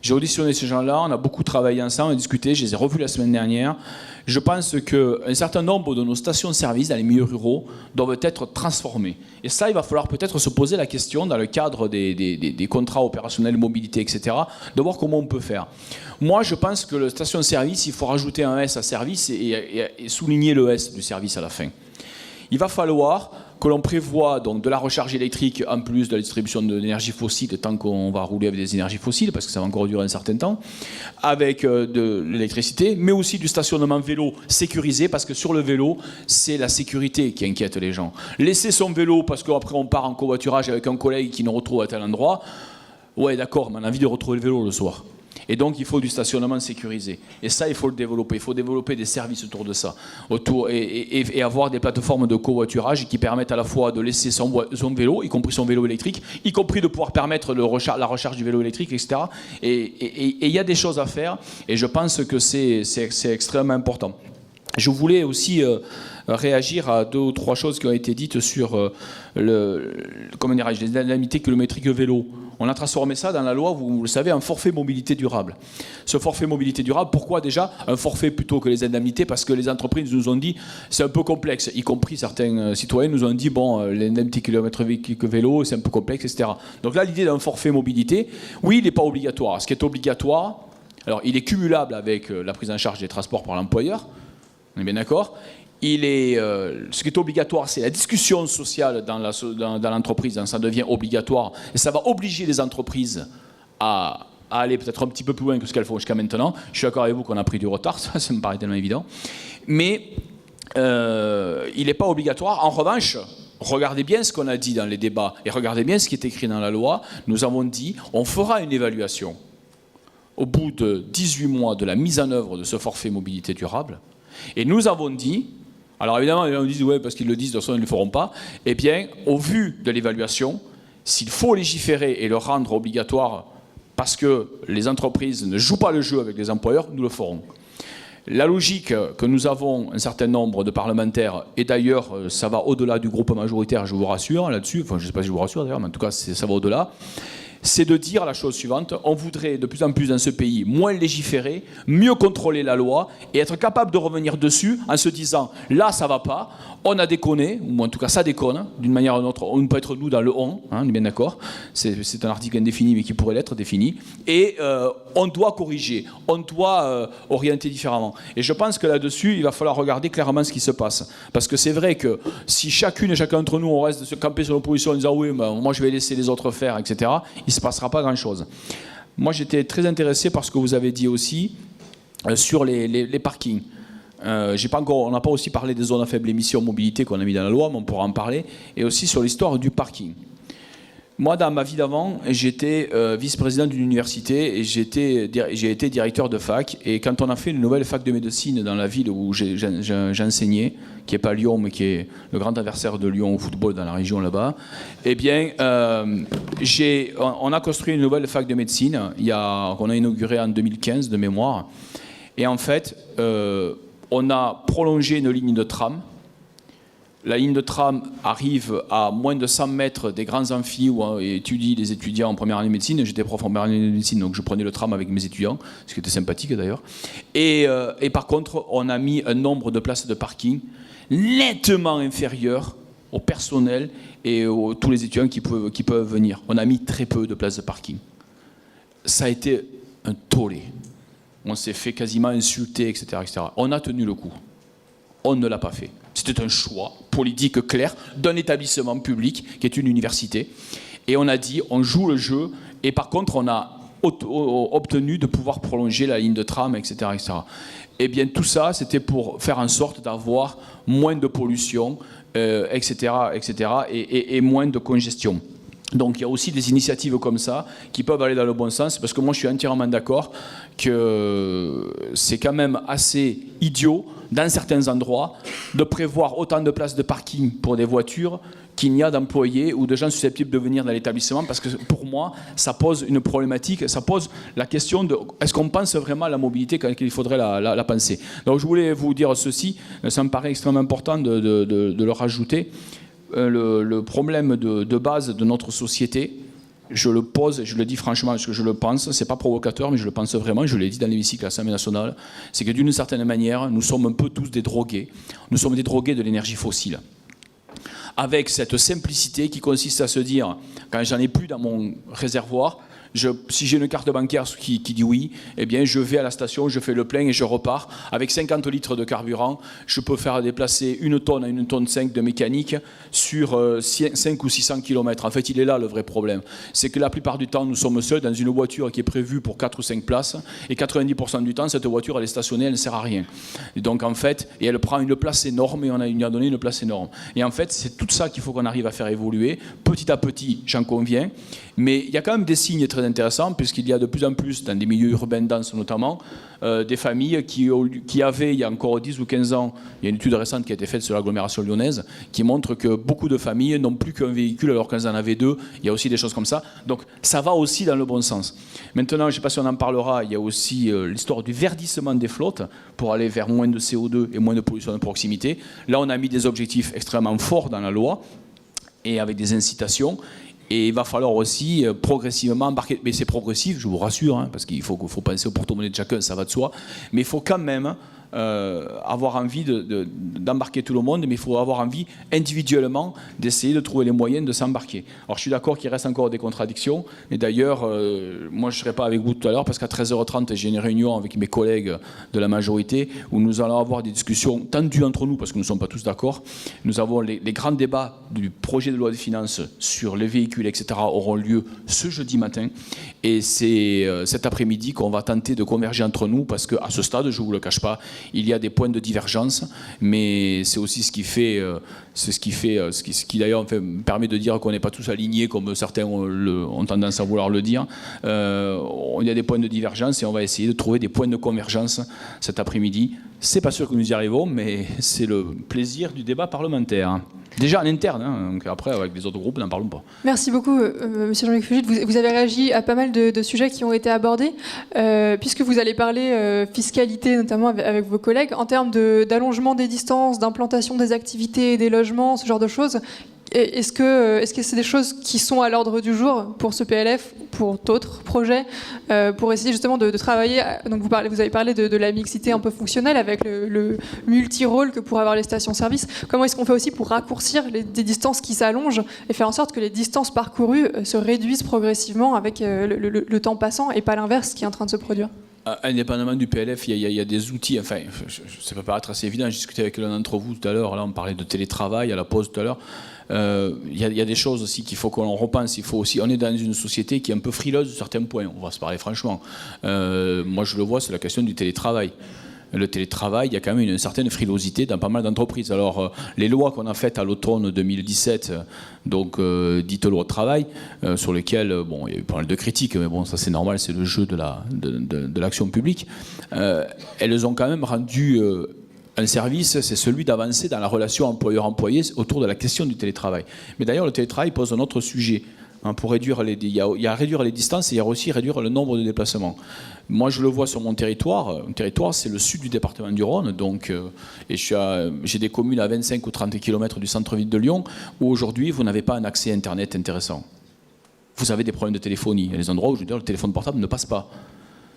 J'ai auditionné ces gens-là, on a beaucoup travaillé ensemble, on a discuté, je les ai revus la semaine dernière. Je pense qu'un certain nombre de nos stations-service dans les milieux ruraux doivent être transformées. Et ça, il va falloir peut-être se poser la question dans le cadre des contrats opérationnels mobilité, etc., de voir comment on peut faire. Moi, je pense que le station-service, il faut rajouter un S à service et souligner le S du service à la fin. Il va falloir que l'on prévoit donc de la recharge électrique en plus de la distribution de l'énergie fossile tant qu'on va rouler avec des énergies fossiles, parce que ça va encore durer un certain temps, avec de l'électricité, mais aussi du stationnement vélo sécurisé, parce que sur le vélo, c'est la sécurité qui inquiète les gens. Laisser son vélo parce qu'après on part en covoiturage avec un collègue qui nous retrouve à tel endroit, ouais d'accord, mais on a envie de retrouver le vélo le soir. Et donc, il faut du stationnement sécurisé. Et ça, il faut le développer. Il faut développer des services autour de ça. Et avoir des plateformes de covoiturage qui permettent à la fois de laisser son vélo, y compris son vélo électrique, y compris de pouvoir permettre la recharge du vélo électrique, etc. Et il y a des choses à faire. Et je pense que c'est extrêmement important. Je voulais aussi réagir à 2 ou 3 choses qui ont été dites sur les indemnités kilométriques vélo. On a transformé ça dans la loi, vous le savez, en forfait mobilité durable. Ce forfait mobilité durable, pourquoi déjà un forfait plutôt que les indemnités? Parce que les entreprises nous ont dit c'est un peu complexe, y compris certains citoyens nous ont dit bon, l'indemnité kilométrique vélo, c'est un peu complexe, etc. Donc là, l'idée d'un forfait mobilité, oui, il n'est pas obligatoire. Ce qui est obligatoire, alors il est cumulable avec la prise en charge des transports par l'employeur, on est bien d'accord. Ce qui est obligatoire, c'est la discussion sociale dans l'entreprise. Donc ça devient obligatoire. Et ça va obliger les entreprises à aller peut-être un petit peu plus loin que ce qu'elles font jusqu'à maintenant. Je suis d'accord avec vous qu'on a pris du retard, ça me paraît tellement évident. Mais il n'est pas obligatoire. En revanche, regardez bien ce qu'on a dit dans les débats et regardez bien ce qui est écrit dans la loi. Nous avons dit on fera une évaluation au bout de 18 mois de la mise en œuvre de ce forfait mobilité durable. Et nous avons dit, alors évidemment, les gens nous disent, ouais, parce qu'ils le disent, de toute façon, ils ne le feront pas. Eh bien, au vu de l'évaluation, s'il faut légiférer et le rendre obligatoire parce que les entreprises ne jouent pas le jeu avec les employeurs, nous le ferons. La logique que nous avons, un certain nombre de parlementaires, et d'ailleurs, ça va au-delà du groupe majoritaire, je vous rassure là-dessus, enfin, je ne sais pas si je vous rassure d'ailleurs, mais en tout cas, ça va au-delà, c'est de dire la chose suivante, on voudrait de plus en plus dans ce pays moins légiférer, mieux contrôler la loi et être capable de revenir dessus en se disant là ça va pas, on a déconné, ou en tout cas ça déconne, d'une manière ou d'une autre, on peut être nous dans le on est bien d'accord, c'est un article indéfini mais qui pourrait l'être défini, et on doit corriger, on doit orienter différemment. Et je pense que là-dessus, il va falloir regarder clairement ce qui se passe. Parce que c'est vrai que si chacune et chacun d'entre nous, on reste de se camper sur nos positions en disant oui, moi je vais laisser les autres faire, etc., il ne se passera pas grand-chose. Moi j'étais très intéressé par ce que vous avez dit aussi sur les parkings. On n'a pas aussi parlé des zones à faible émission mobilité qu'on a mis dans la loi, mais on pourra en parler, et aussi sur l'histoire du parking. Moi, dans ma vie d'avant, j'étais vice-président d'une université et j'ai été directeur de fac. Et quand on a fait une nouvelle fac de médecine dans la ville où j'enseignais, qui n'est pas Lyon, mais qui est le grand adversaire de Lyon au football dans la région là-bas, eh bien, on a construit une nouvelle fac de médecine qu'on a inaugurée en 2015 de mémoire. Et en fait, on a prolongé une ligne de tram. La ligne de tram arrive à moins de 100 mètres des grands amphis où étudient les étudiants en première année de médecine. J'étais prof en première année de médecine, donc je prenais le tram avec mes étudiants, ce qui était sympathique d'ailleurs. Et par contre, on a mis un nombre de places de parking nettement inférieur au personnel et à tous les étudiants qui peuvent venir. On a mis très peu de places de parking. Ça a été un tollé. On s'est fait quasiment insulter, etc., etc. On a tenu le coup. On ne l'a pas fait. C'était un choix politique clair d'un établissement public qui est une université. Et on a dit, on joue le jeu. Et par contre, on a obtenu de pouvoir prolonger la ligne de tram, etc., etc. Et bien, tout ça, c'était pour faire en sorte d'avoir moins de pollution, etc., etc., et moins de congestion. Donc il y a aussi des initiatives comme ça qui peuvent aller dans le bon sens, parce que moi je suis entièrement d'accord que c'est quand même assez idiot dans certains endroits de prévoir autant de places de parking pour des voitures qu'il n'y a d'employés ou de gens susceptibles de venir dans l'établissement, parce que pour moi ça pose une problématique, ça pose la question de est-ce qu'on pense vraiment à la mobilité quand il faudrait la penser. Donc je voulais vous dire ceci, ça me paraît extrêmement important de le rajouter. Le problème de base de notre société, je le pose, je le dis franchement parce que je le pense, c'est pas provocateur mais je le pense vraiment, je l'ai dit dans l'hémicycle à l'Assemblée nationale, c'est que d'une certaine manière, nous sommes un peu tous des drogués. Nous sommes des drogués de l'énergie fossile. Avec cette simplicité qui consiste à se dire, quand j'en ai plus dans mon réservoir, si j'ai une carte bancaire qui dit oui, eh bien je vais à la station, je fais le plein et je repars. Avec 50 litres de carburant, je peux faire déplacer 1 tonne à 1 tonne 5 de mécanique sur 5 ou 600 km. En fait, il est là le vrai problème. C'est que la plupart du temps, nous sommes seuls dans une voiture qui est prévue pour 4 ou 5 places. Et 90% du temps, cette voiture, elle est stationnée, elle ne sert à rien. Et donc en fait, et elle prend une place énorme et on lui a donné une place énorme. Et en fait, c'est tout ça qu'il faut qu'on arrive à faire évoluer. Petit à petit, j'en conviens. Mais il y a quand même des signes très intéressants, puisqu'il y a de plus en plus, dans des milieux urbains denses notamment, des familles qui avaient, il y a encore 10 ou 15 ans, il y a une étude récente qui a été faite sur l'agglomération lyonnaise, qui montre que beaucoup de familles n'ont plus qu'un véhicule alors qu'elles en avaient 2. Il y a aussi des choses comme ça. Donc ça va aussi dans le bon sens. Maintenant, je ne sais pas si on en parlera, il y a aussi l'histoire du verdissement des flottes pour aller vers moins de CO2 et moins de pollution de proximité. Là, on a mis des objectifs extrêmement forts dans la loi et avec des incitations. Et il va falloir aussi progressivement embarquer. Mais c'est progressif, je vous rassure, hein, parce qu'il faut penser au porte-monnaie de chacun, ça va de soi. Mais il faut quand même avoir envie d'embarquer tout le monde, mais il faut avoir envie individuellement d'essayer de trouver les moyens de s'embarquer. Alors je suis d'accord qu'il reste encore des contradictions, mais d'ailleurs, moi je ne serai pas avec vous tout à l'heure, parce qu'à 13h30, j'ai une réunion avec mes collègues de la majorité, où nous allons avoir des discussions tendues entre nous, parce que nous ne sommes pas tous d'accord. Nous avons les grands débats du projet de loi de finances sur les véhicules, etc., auront lieu ce jeudi matin, et c'est cet après-midi qu'on va tenter de converger entre nous, parce qu'à ce stade, je ne vous le cache pas, il y a des points de divergence, mais c'est aussi ce qui d'ailleurs me permet de dire qu'on n'est pas tous alignés, comme certains ont tendance à vouloir le dire. Il y a des points de divergence et on va essayer de trouver des points de convergence cet après-midi. C'est pas sûr que nous y arrivons, mais c'est le plaisir du débat parlementaire. Déjà en interne, hein, donc après avec les autres groupes, n'en parlons pas. Merci beaucoup, Monsieur Jean-Luc Fugit. Vous avez réagi à pas mal de sujets qui ont été abordés, puisque vous allez parler fiscalité, notamment avec vos collègues, en termes d'allongement des distances, d'implantation des activités et des logements, ce genre de choses. Est-ce que c'est des choses qui sont à l'ordre du jour pour ce PLF, pour d'autres projets, pour essayer justement de travailler. Donc vous avez parlé de la mixité un peu fonctionnelle avec le multi-rôle que pourraient avoir les stations-service. Comment est-ce qu'on fait aussi pour raccourcir des distances qui s'allongent et faire en sorte que les distances parcourues se réduisent progressivement avec le temps passant et pas l'inverse qui est en train de se produire? Indépendamment du PLF, il y a des outils, enfin, ça peut paraître assez évident, j'ai discuté avec l'un d'entre vous tout à l'heure, là on parlait de télétravail à la pause tout à l'heure, il y a des choses aussi qu'il faut qu'on repense, on est dans une société qui est un peu frileuse de certains points, on va se parler franchement. Moi je le vois, c'est la question du télétravail. le télétravail, il y a quand même une certaine frilosité dans pas mal d'entreprises. Alors, les lois qu'on a faites à l'automne 2017, donc dites loi de travail, sur lesquelles, bon, il y a eu pas mal de critiques, mais bon, ça c'est normal, c'est le jeu de l'action publique, elles ont quand même rendu un service, c'est celui d'avancer dans la relation employeur-employé autour de la question du télétravail. Mais d'ailleurs, le télétravail pose un autre sujet. Pour réduire il y a réduire les distances et il y a aussi réduire le nombre de déplacements. Moi, je le vois sur mon territoire. Mon territoire, c'est le sud du département du Rhône. Donc, et j'ai des communes à 25 ou 30 km du centre-ville de Lyon où aujourd'hui, vous n'avez pas un accès Internet intéressant. Vous avez des problèmes de téléphonie. Il y a des endroits où, je veux dire, le téléphone portable ne passe pas.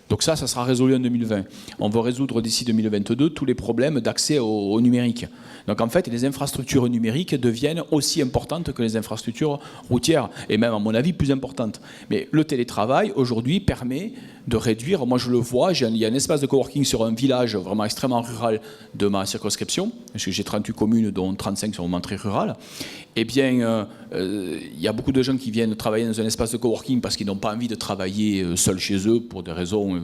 Donc ça sera résolu en 2020. On veut résoudre d'ici 2022 tous les problèmes d'accès au numérique. Donc en fait, les infrastructures numériques deviennent aussi importantes que les infrastructures routières, et même à mon avis plus importantes. Mais le télétravail, aujourd'hui, permet de réduire, moi je le vois, il y a un espace de coworking sur un village vraiment extrêmement rural de ma circonscription, parce que j'ai 38 communes, dont 35 sont vraiment très rurales. Eh bien, il y a beaucoup de gens qui viennent travailler dans un espace de coworking parce qu'ils n'ont pas envie de travailler seuls chez eux pour des raisons,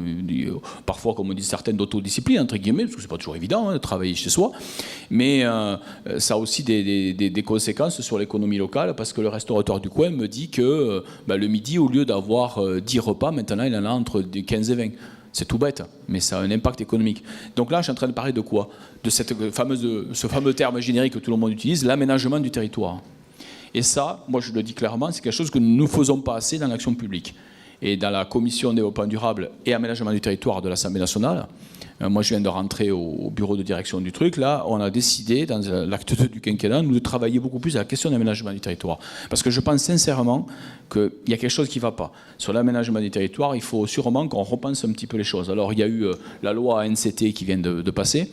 parfois, comme on dit certaines, d'autodiscipline, entre guillemets, parce que c'est pas toujours évident de travailler chez soi. Mais ça a aussi des conséquences sur l'économie locale, parce que le restaurateur du coin me dit que le midi, au lieu d'avoir 10 repas, maintenant il en a entre 15 et 20. C'est tout bête, mais ça a un impact économique. Donc là, je suis en train de parler de quoi? De ce fameux terme générique que tout le monde utilise, l'aménagement du territoire. Et ça, moi je le dis clairement, c'est quelque chose que nous ne faisons pas assez dans l'action publique. Et dans la commission développement durable et aménagement du territoire de l'Assemblée nationale, moi je viens de rentrer au bureau de direction du truc, là on a décidé dans l'acte 2 du quinquennat de travailler beaucoup plus à la question de l'aménagement du territoire. Parce que je pense sincèrement qu'il y a quelque chose qui ne va pas. Sur l'aménagement du territoire, il faut sûrement qu'on repense un petit peu les choses. Alors il y a eu la loi ANCT qui vient de passer,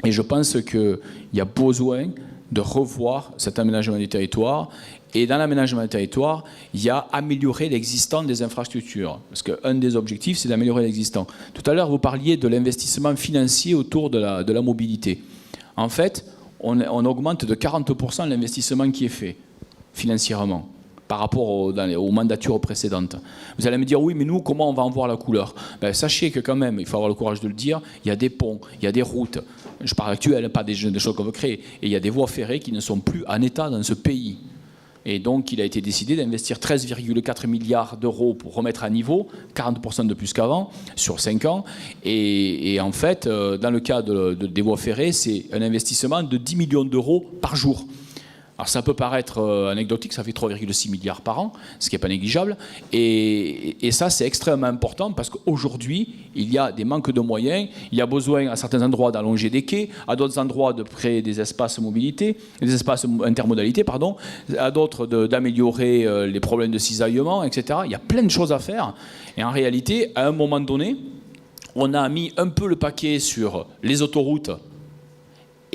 et je pense qu'il y a besoin de revoir cet aménagement du territoire. Et dans l'aménagement du territoire, il y a améliorer l'existant des infrastructures. Parce qu'un des objectifs, c'est d'améliorer l'existant. Tout à l'heure, vous parliez de l'investissement financier autour de la mobilité. En fait, on augmente de 40% l'investissement qui est fait financièrement par rapport aux mandatures précédentes. Vous allez me dire, oui, mais nous, comment on va en voir la couleur? Sachez que quand même, il faut avoir le courage de le dire, il y a des ponts, il y a des routes, je parle actuellement, pas des choses qu'on veut créer, et il y a des voies ferrées qui ne sont plus en état dans ce pays. Et donc, il a été décidé d'investir 13,4 milliards d'euros pour remettre à niveau, 40% de plus qu'avant, sur 5 ans. Et en fait, dans le cas des voies ferrées, c'est un investissement de 10 millions d'euros par jour. Alors ça peut paraître anecdotique, ça fait 3,6 milliards par an, ce qui n'est pas négligeable. Et ça, c'est extrêmement important parce qu'aujourd'hui, il y a des manques de moyens. Il y a besoin à certains endroits d'allonger des quais, à d'autres endroits de créer des espaces mobilité, des espaces intermodalité, pardon, à d'autres d'améliorer les problèmes de cisaillement, etc. Il y a plein de choses à faire. Et en réalité, à un moment donné, on a mis un peu le paquet sur les autoroutes.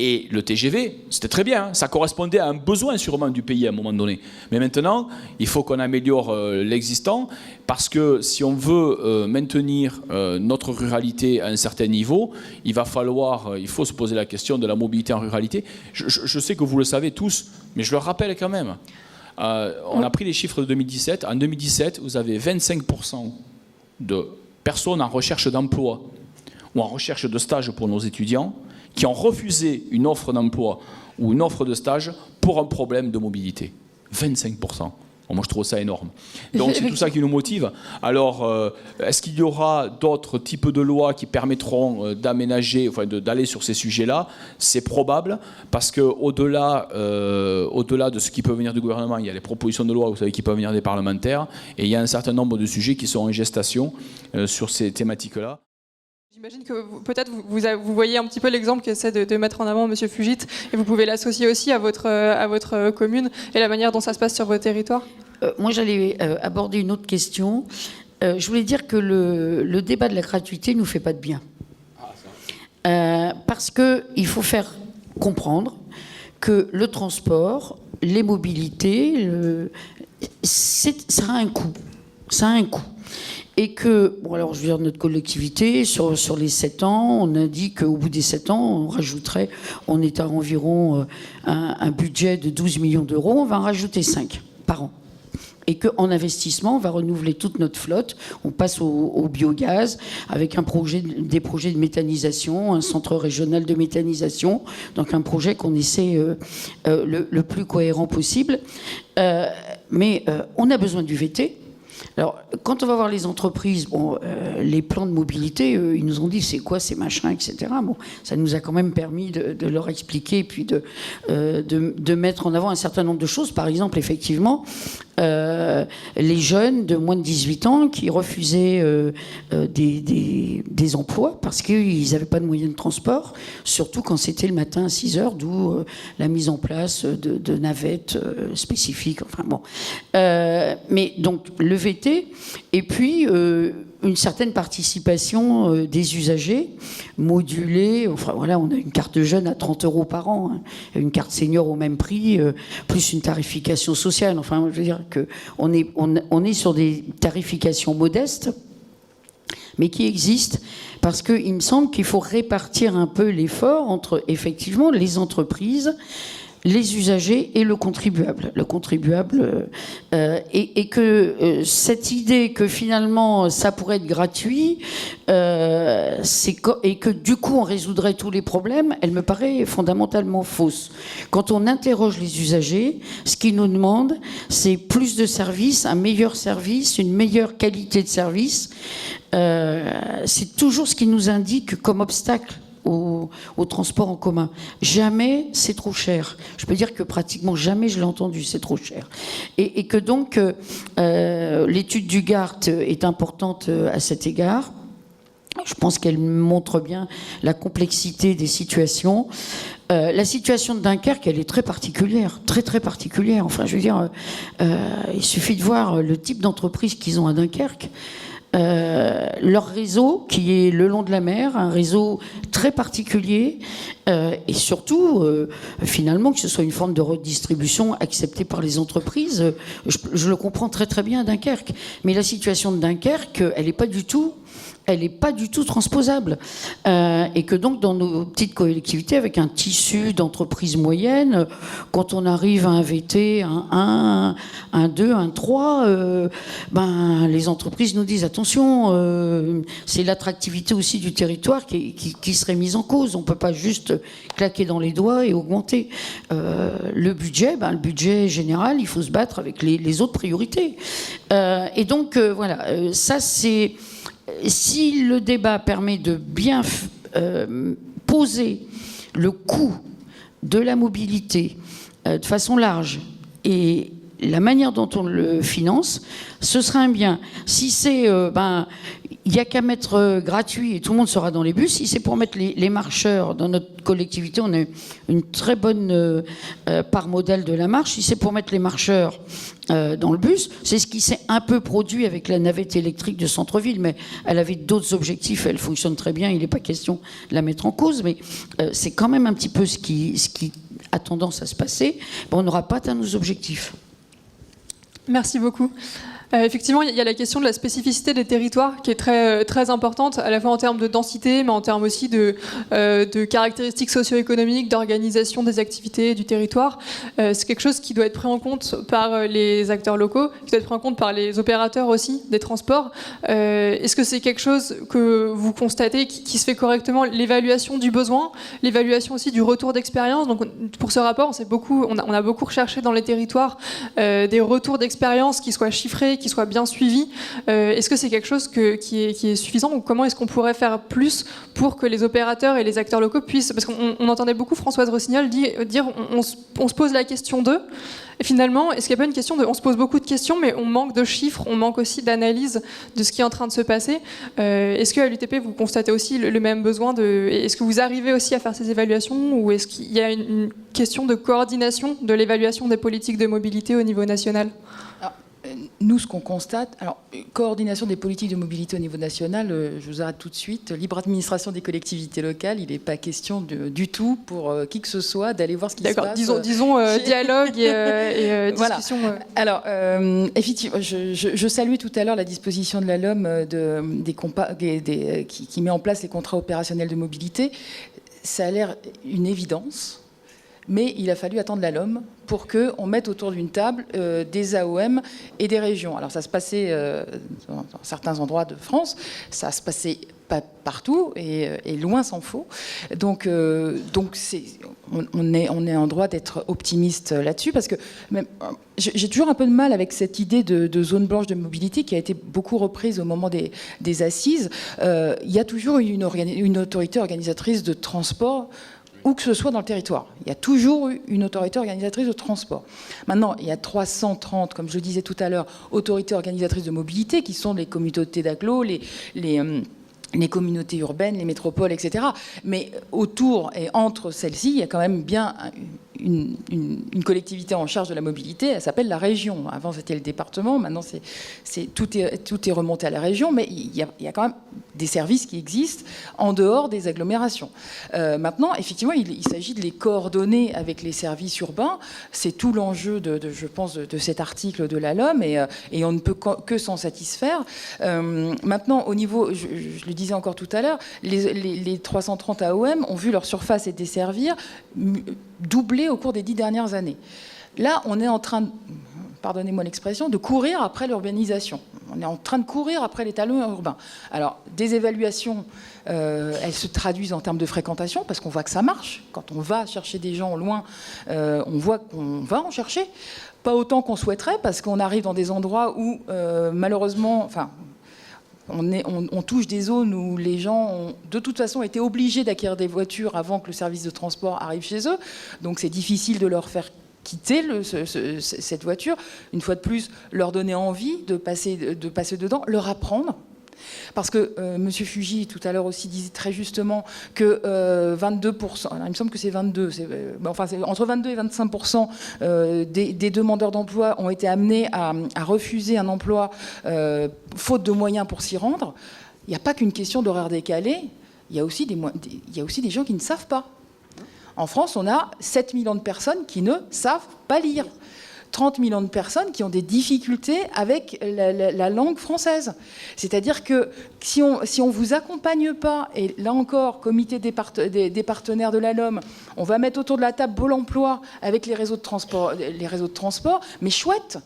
Et le TGV, c'était très bien, hein, ça correspondait à un besoin sûrement du pays à un moment donné. Mais maintenant, il faut qu'on améliore l'existant, parce que si on veut maintenir notre ruralité à un certain niveau, il faut se poser la question de la mobilité en ruralité. Je sais que vous le savez tous, mais je le rappelle quand même. On a pris les chiffres de 2017. En 2017, vous avez 25% de personnes en recherche d'emploi ou en recherche de stage pour nos étudiants qui ont refusé une offre d'emploi ou une offre de stage pour un problème de mobilité. 25%. Bon, moi, je trouve ça énorme. Donc, c'est tout ça qui nous motive. Alors, est-ce qu'il y aura d'autres types de lois qui permettront d'aménager, enfin, d'aller sur ces sujets-là? C'est probable, parce qu'au-delà de ce qui peut venir du gouvernement, il y a les propositions de loi, vous savez, qui peuvent venir des parlementaires, et il y a un certain nombre de sujets qui sont en gestation sur ces thématiques-là. J'imagine que peut-être vous voyez un petit peu l'exemple qu'essaie de mettre en avant M. Fugit, et vous pouvez l'associer aussi à votre commune et la manière dont ça se passe sur votre territoire. Moi, j'allais aborder une autre question. Je voulais dire que le débat de la gratuité ne nous fait pas de bien. Parce qu'il faut faire comprendre que le transport, les mobilités, ça a un coût. Ça a un coût. Et que, bon, alors je veux dire, notre collectivité, sur les 7 ans, on a dit qu'au bout des 7 ans, on est à environ un budget de 12 millions d'euros, on va en rajouter 5 par an. et qu'en investissement, on va renouveler toute notre flotte. On passe au biogaz avec des projets de méthanisation, un centre régional de méthanisation, donc un projet qu'on essaie le plus cohérent possible. Mais on a besoin du VT. Alors, quand on va voir les entreprises, les plans de mobilité, ils nous ont dit c'est quoi ces machins, etc. Bon, ça nous a quand même permis de leur expliquer et puis de mettre en avant un certain nombre de choses. Par exemple, effectivement, les jeunes de moins de 18 ans qui refusaient des emplois parce qu'ils n'avaient pas de moyens de transport, surtout quand c'était le matin à 6 heures, d'où la mise en place de navettes spécifiques. Enfin bon. Mais donc, le VT, et puis une certaine participation des usagers, modulée. Enfin voilà, on a une carte jeune à 30 € par an, hein, une carte senior au même prix, plus une tarification sociale. Enfin, je veux dire qu'on est sur des tarifications modestes, mais qui existent, parce qu'il me semble qu'il faut répartir un peu l'effort entre, effectivement, les entreprises, les usagers et le contribuable. Le contribuable, et que cette idée que finalement ça pourrait être gratuit, et que du coup on résoudrait tous les problèmes, elle me paraît fondamentalement fausse. Quand on interroge les usagers, ce qu'ils nous demandent, c'est plus de services, un meilleur service, une meilleure qualité de service. C'est toujours ce qu'ils nous indiquent comme obstacle au transport en commun. Jamais c'est trop cher. Je peux dire que pratiquement jamais je l'ai entendu, c'est trop cher. Et que donc l'étude du GART est importante à cet égard. Je pense qu'elle montre bien la complexité des situations. La situation de Dunkerque, elle est très particulière, très très particulière. Enfin, je veux dire, il suffit de voir le type d'entreprise qu'ils ont à Dunkerque. Leur réseau qui est le long de la mer, un réseau très particulier, et surtout finalement que ce soit une forme de redistribution acceptée par les entreprises, je le comprends très très bien à Dunkerque, mais la situation de Dunkerque, elle n'est pas du tout transposable, et que donc dans nos petites collectivités avec un tissu d'entreprises moyennes, quand on arrive à un VT, un 1, un 2, un 3, les entreprises nous disent attention, c'est l'attractivité aussi du territoire qui serait mise en cause. On peut pas juste claquer dans les doigts et augmenter le budget général. Il faut se battre avec les autres priorités, et donc voilà, ça c'est. Si le débat permet de bien poser le coût de la mobilité de façon large et la manière dont on le finance, ce serait un bien. Si c'est, il n'y a qu'à mettre gratuit et tout le monde sera dans les bus. Si c'est pour mettre les marcheurs dans notre collectivité, on a une très bonne part modèle de la marche. Si c'est pour mettre les marcheurs dans le bus, c'est ce qui s'est un peu produit avec la navette électrique de centre-ville, mais elle avait d'autres objectifs, elle fonctionne très bien, il n'est pas question de la mettre en cause, mais c'est quand même un petit peu ce qui a tendance à se passer. On n'aura pas atteint nos objectifs. Merci beaucoup. Effectivement, il y a la question de la spécificité des territoires qui est très, très importante, à la fois en termes de densité, mais en termes aussi de caractéristiques socio-économiques, d'organisation des activités du territoire. C'est quelque chose qui doit être pris en compte par les acteurs locaux, qui doit être pris en compte par les opérateurs aussi des transports. Est-ce que c'est quelque chose que vous constatez qui se fait correctement, l'évaluation du besoin, l'évaluation aussi du retour d'expérience? Donc, pour ce rapport, on a beaucoup recherché dans les territoires des retours d'expérience qui soient chiffrés, qui soit bien suivi. Est-ce que c'est quelque chose qui est suffisant, ou comment est-ce qu'on pourrait faire plus pour que les opérateurs et les acteurs locaux puissent... Parce qu'on entendait beaucoup Françoise Rossignol dire on se pose la question d'eux. Et finalement, est-ce qu'il n'y a pas une question de... On se pose beaucoup de questions, mais on manque de chiffres, on manque aussi d'analyse de ce qui est en train de se passer. Est-ce qu'à l'UTP, vous constatez aussi le même besoin de... Est-ce que vous arrivez aussi à faire ces évaluations, ou est-ce qu'il y a une question de coordination de l'évaluation des politiques de mobilité au niveau national ? Nous, ce qu'on constate, coordination des politiques de mobilité au niveau national, je vous arrête tout de suite. Libre administration des collectivités locales, il n'est pas question du tout pour qui que ce soit d'aller voir ce qui se passe. D'accord, disons dialogue et discussion. Voilà. Alors, effectivement, je saluais tout à l'heure la disposition de la LOM qui met en place les contrats opérationnels de mobilité. Ça a l'air une évidence. mais il a fallu attendre la LOM pour qu'on mette autour d'une table des AOM et des régions. Alors ça se passait dans certains endroits de France, ça se passait pas partout et loin s'en faut. Donc on est en droit d'être optimiste là-dessus, parce que même, j'ai toujours un peu de mal avec cette idée de zone blanche de mobilité qui a été beaucoup reprise au moment des assises. Il y a toujours une autorité organisatrice de transport, où que ce soit dans le territoire. Il y a toujours eu une autorité organisatrice de transport. Maintenant, il y a 330, comme je le disais tout à l'heure, autorités organisatrices de mobilité, qui sont les communautés d'agglo, les communautés urbaines, les métropoles, etc. Mais autour et entre celles-ci, il y a quand même bien une collectivité en charge de la mobilité. Elle s'appelle la région. Avant, c'était le département. Maintenant, tout est remonté à la région. Mais il y a quand même des services qui existent en dehors des agglomérations. Maintenant, effectivement, il s'agit de les coordonner avec les services urbains. C'est tout l'enjeu, je pense, de cet article de la LOM. Et on ne peut que s'en satisfaire. Maintenant, au niveau... Je le disais encore tout à l'heure, les 330 AOM ont vu leur surface et desservir doubler au cours des 10 dernières années. Là, on est en train, pardonnez-moi l'expression, de courir après l'urbanisation. On est en train de courir après les talons urbains. Alors, des évaluations, elles se traduisent en termes de fréquentation, parce qu'on voit que ça marche. Quand on va chercher des gens loin, on voit qu'on va en chercher. Pas autant qu'on souhaiterait, parce qu'on arrive dans des endroits où, malheureusement... On touche des zones où les gens ont de toute façon été obligés d'acquérir des voitures avant que le service de transport arrive chez eux. Donc c'est difficile de leur faire quitter cette voiture. Une fois de plus, leur donner envie de passer dedans, leur apprendre. Parce que M. Fugy, tout à l'heure aussi, disait très justement que 22%, alors il me semble que c'est 22, c'est entre 22 et 25% des demandeurs d'emploi ont été amenés à refuser un emploi faute de moyens pour s'y rendre. Il n'y a pas qu'une question d'horaire décalé, il y a aussi des gens qui ne savent pas. En France, on a 7 millions de personnes qui ne savent pas lire. 30 millions de personnes qui ont des difficultés avec la langue française. C'est-à-dire que si on vous accompagne pas, et là encore, comité des partenaires de la LOM, on va mettre autour de la table Pôle emploi avec les réseaux de transport, mais chouette,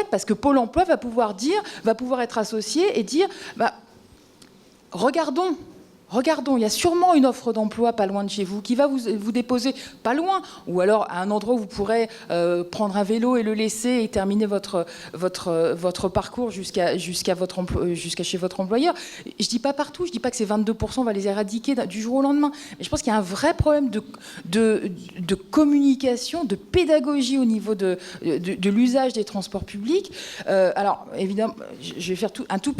parce que Pôle emploi va pouvoir être associé et dire, regardons, il y a sûrement une offre d'emploi pas loin de chez vous qui va vous déposer pas loin, ou alors à un endroit où vous pourrez prendre un vélo et le laisser et terminer votre parcours jusqu'à chez votre employeur. Je dis pas partout, je dis pas que ces 22% on va les éradiquer du jour au lendemain, mais je pense qu'il y a un vrai problème de communication, de pédagogie au niveau de l'usage des transports publics. Alors évidemment, je vais faire un toute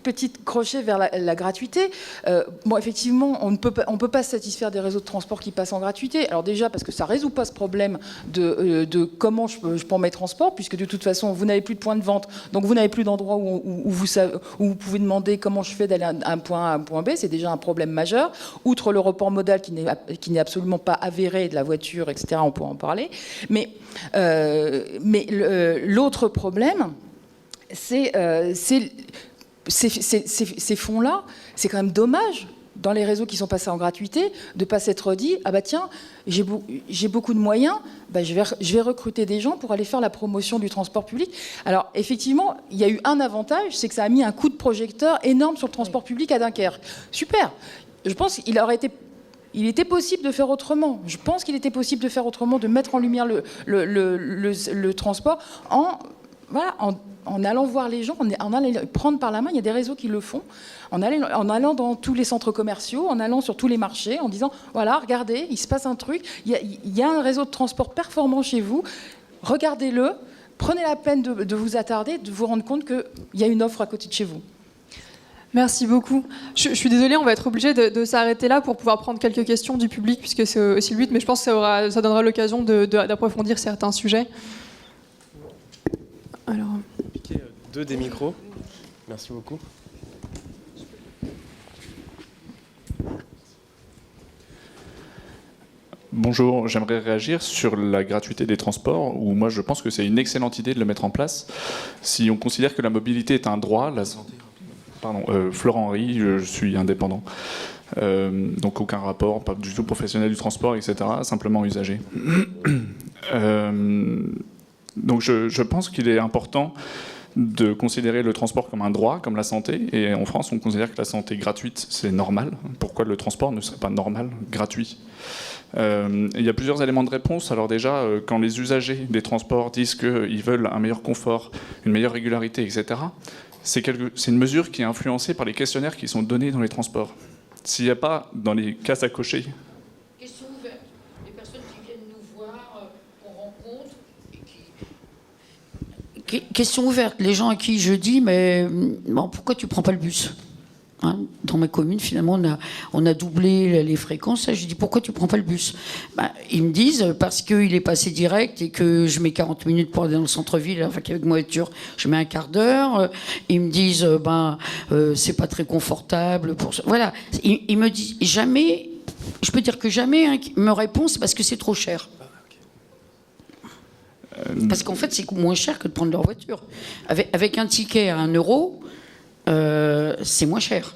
petite crochet vers la gratuité. Bon, effectivement, on ne peut pas se satisfaire des réseaux de transport qui passent en gratuité. Alors déjà, parce que ça ne résout pas ce problème de comment je prends mes transports, puisque de toute façon, vous n'avez plus de point de vente, donc vous n'avez plus d'endroit où vous pouvez demander comment je fais d'aller d'un point A à un point B. C'est déjà un problème majeur. Outre le report modal qui n'est absolument pas avéré de la voiture, etc., on pourra en parler. Mais l'autre problème, c'est ces fonds-là, c'est quand même dommage, dans les réseaux qui sont passés en gratuité, de ne pas s'être dit « Ah bah tiens, j'ai beaucoup de moyens, je vais recruter des gens pour aller faire la promotion du transport public. » Alors effectivement, il y a eu un avantage, c'est que ça a mis un coup de projecteur énorme sur le transport public à Dunkerque. Super. Je pense qu'il était possible de faire autrement. Je pense qu'il était possible de faire autrement, de mettre en lumière le transport en allant voir les gens, en allant les prendre par la main. Il y a des réseaux qui le font, en allant dans tous les centres commerciaux, en allant sur tous les marchés, en disant, voilà, regardez, il se passe un truc, il y a un réseau de transport performant chez vous, regardez-le, prenez la peine de vous attarder, de vous rendre compte qu'il y a une offre à côté de chez vous. Merci beaucoup. Je suis désolée, on va être obligé de s'arrêter là pour pouvoir prendre quelques questions du public, puisque c'est aussi le but, mais je pense que ça donnera l'occasion d'approfondir certains sujets. Alors... Deux des micros. Merci beaucoup. Bonjour, j'aimerais réagir sur la gratuité des transports, où moi je pense que c'est une excellente idée de le mettre en place. Si on considère que la mobilité est un droit, Florent Henry, je suis indépendant. Donc aucun rapport, pas du tout professionnel du transport, etc., simplement usager. Donc je pense qu'il est important de considérer le transport comme un droit, comme la santé. Et en France, on considère que la santé gratuite, c'est normal. Pourquoi le transport ne serait pas normal, gratuit ? Il y a plusieurs éléments de réponse. Alors déjà, quand les usagers des transports disent qu'ils veulent un meilleur confort, une meilleure régularité, etc., c'est une mesure qui est influencée par les questionnaires qui sont donnés dans les transports. S'il n'y a pas dans les cases à cocher... Question ouverte. Les personnes qui viennent nous voir, qu'on rencontre, question ouverte. Les gens à qui je dis, mais bon, pourquoi tu prends pas le bus ? Hein, dans ma commune, finalement, on a doublé les fréquences. Je dis, pourquoi tu prends pas le bus ? Ils me disent, parce qu'il est passé direct et que je mets 40 minutes pour aller dans le centre-ville, enfin qu'avec ma voiture, je mets un quart d'heure. Ils me disent, c'est pas très confortable. Voilà. Ils me disent, jamais, je peux dire que jamais, me répond, c'est parce que c'est trop cher. Parce qu'en fait, c'est moins cher que de prendre leur voiture. Avec un ticket à 1 €, c'est moins cher.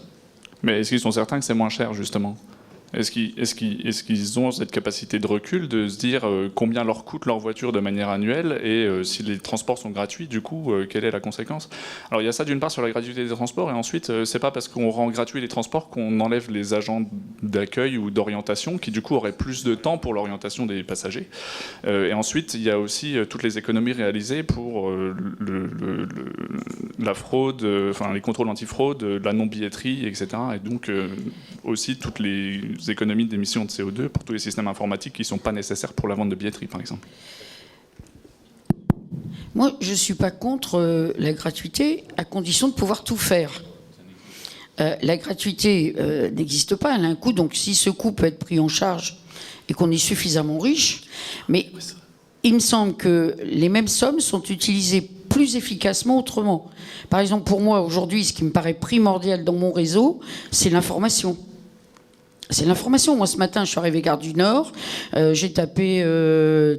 Mais est-ce qu'ils sont certains que c'est moins cher, justement ? Est-ce qu'ils ont cette capacité de recul de se dire combien leur coûte leur voiture de manière annuelle et si les transports sont gratuits, du coup, quelle est la conséquence ? Alors il y a ça d'une part sur la gratuité des transports et ensuite, c'est pas parce qu'on rend gratuit les transports qu'on enlève les agents d'accueil ou d'orientation qui du coup auraient plus de temps pour l'orientation des passagers. Et ensuite, il y a aussi toutes les économies réalisées pour la fraude, les contrôles antifraude, la non-billetterie, etc. Et donc aussi toutes les économies d'émissions de CO2 pour tous les systèmes informatiques qui ne sont pas nécessaires pour la vente de billetterie, par exemple. Moi, je ne suis pas contre la gratuité, à condition de pouvoir tout faire. La gratuité n'existe pas, elle a un coût, donc si ce coût peut être pris en charge et qu'on est suffisamment riche, mais il me semble que les mêmes sommes sont utilisées plus efficacement autrement. Par exemple, pour moi, aujourd'hui, ce qui me paraît primordial dans mon réseau, c'est l'information. C'est l'information. Moi, ce matin, je suis arrivé gare du Nord. J'ai tapé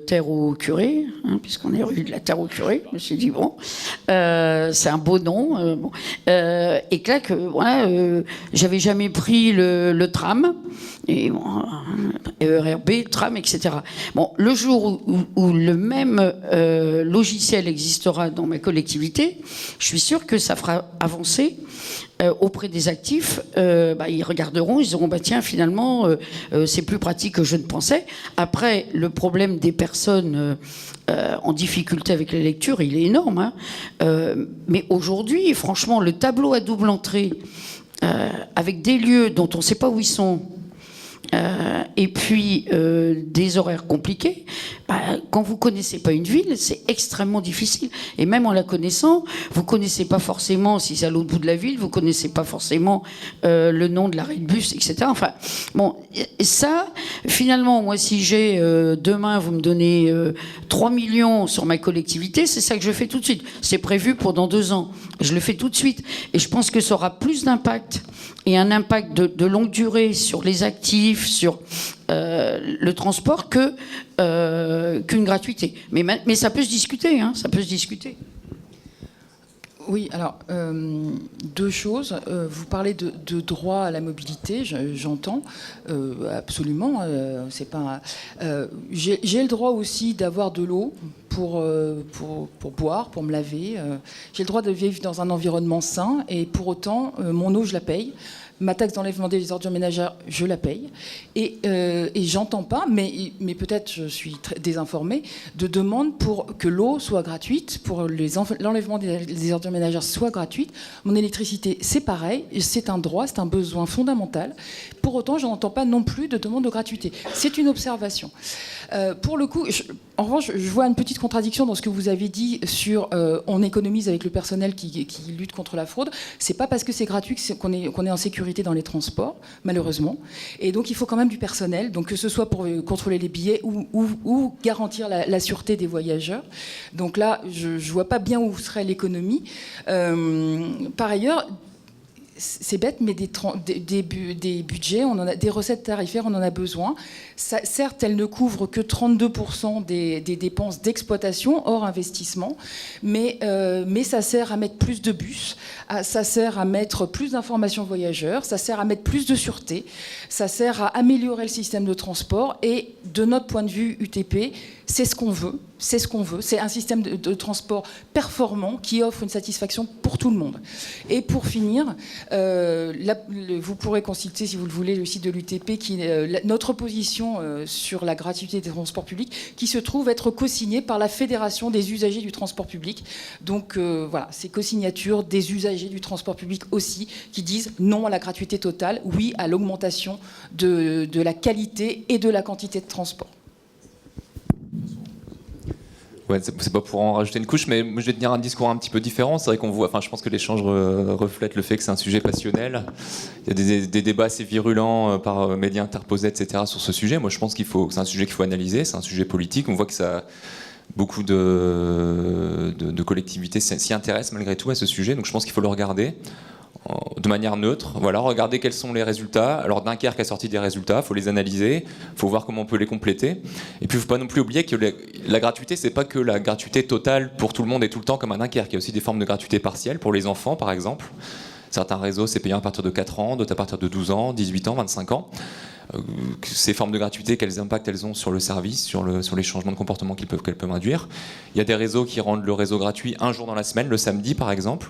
Terre au curé, puisqu'on est rue de la Terre au curé. Je me suis dit, bon, c'est un beau nom. Et clac, j'avais jamais pris le tram. Et bon, RERB, tram, etc. Bon, le jour où le même logiciel existera dans ma collectivité, je suis sûr que ça fera avancer auprès des actifs. Ils regarderont, ils diront, tiens, finalement, c'est plus pratique que je ne pensais. Après, le problème des personnes en difficulté avec la lecture, il est énorme. Mais aujourd'hui, franchement, le tableau à double entrée, avec des lieux dont on ne sait pas où ils sont, et puis des horaires compliqués, quand vous ne connaissez pas une ville, c'est extrêmement difficile. Et même en la connaissant, vous ne connaissez pas forcément, si c'est à l'autre bout de la ville, vous ne connaissez pas forcément le nom de l'arrêt de bus, etc. Enfin, bon, ça, finalement, moi, si j'ai demain, vous me donnez 3 millions sur ma collectivité, c'est ça que je fais tout de suite. C'est prévu pour dans 2 ans. Je le fais tout de suite. Et je pense que ça aura plus d'impact, et un impact de longue durée sur les actifs, sur le transport qu'une gratuité. Mais ça peut se discuter, ça peut se discuter. Oui, alors, 2 choses. Vous parlez de droit à la mobilité, j'entends, absolument. C'est pas. J'ai le droit aussi d'avoir de l'eau pour boire, pour me laver. J'ai le droit de vivre dans un environnement sain, et pour autant, mon eau, je la paye. Ma taxe d'enlèvement des ordures ménagères, je la paye. Et j'entends pas, mais peut-être je suis très désinformée, de demande pour que l'eau soit gratuite, pour l'enlèvement des ordures ménagères soit gratuite. Mon électricité, c'est pareil, c'est un droit, c'est un besoin fondamental. Pour autant, je n'entends pas non plus de demande de gratuité. C'est une observation. Pour le coup, en revanche, je vois une petite contradiction dans ce que vous avez dit sur on économise avec le personnel qui lutte contre la fraude. C'est pas parce que c'est gratuit qu'on est en sécurité dans les transports, malheureusement. Et donc, il faut quand même du personnel, donc que ce soit pour contrôler les billets ou garantir la sûreté des voyageurs. Donc là, je vois pas bien où serait l'économie. Par ailleurs, c'est bête, mais des budgets, des recettes tarifaires, on en a besoin. Certes, elles ne couvrent que 32% des dépenses d'exploitation hors investissement, mais ça sert à mettre plus de bus, ça sert à mettre plus d'informations voyageurs, ça sert à mettre plus de sûreté, ça sert à améliorer le système de transport. Et de notre point de vue UTP, c'est ce qu'on veut. C'est ce qu'on veut. C'est un système de transport performant qui offre une satisfaction pour tout le monde. Et pour finir, vous pourrez consulter, si vous le voulez, le site de l'UTP, notre position sur la gratuité des transports publics, qui se trouve être co-signée par la Fédération des usagers du transport public. Donc voilà, c'est co-signature des usagers du transport public aussi, qui disent non à la gratuité totale, oui à l'augmentation de la qualité et de la quantité de transport. Ouais, c'est pas pour en rajouter une couche, mais moi, je vais tenir un discours un petit peu différent. C'est vrai qu'on voit, je pense que l'échange reflète le fait que c'est un sujet passionnel. Il y a des débats assez virulents par médias interposés, etc. sur ce sujet. Moi, je pense que c'est un sujet qu'il faut analyser. C'est un sujet politique. On voit que beaucoup de collectivités s'y intéressent malgré tout à ce sujet. Donc, je pense qu'il faut le regarder de manière neutre. Voilà, regarder quels sont les résultats. Alors Dunkerque a sorti des résultats, il faut les analyser, il faut voir comment on peut les compléter. Et puis il ne faut pas non plus oublier que la gratuité, c'est pas que la gratuité totale pour tout le monde et tout le temps comme à Dunkerque. Il y a aussi des formes de gratuité partielle pour les enfants, par exemple. Certains réseaux, c'est payant à partir de 4 ans, d'autres à partir de 12 ans, 18 ans, 25 ans. Ces formes de gratuité, quels impacts elles ont sur le service, sur les changements de comportement qu'elles peuvent induire. Il y a des réseaux qui rendent le réseau gratuit un jour dans la semaine, le samedi par exemple.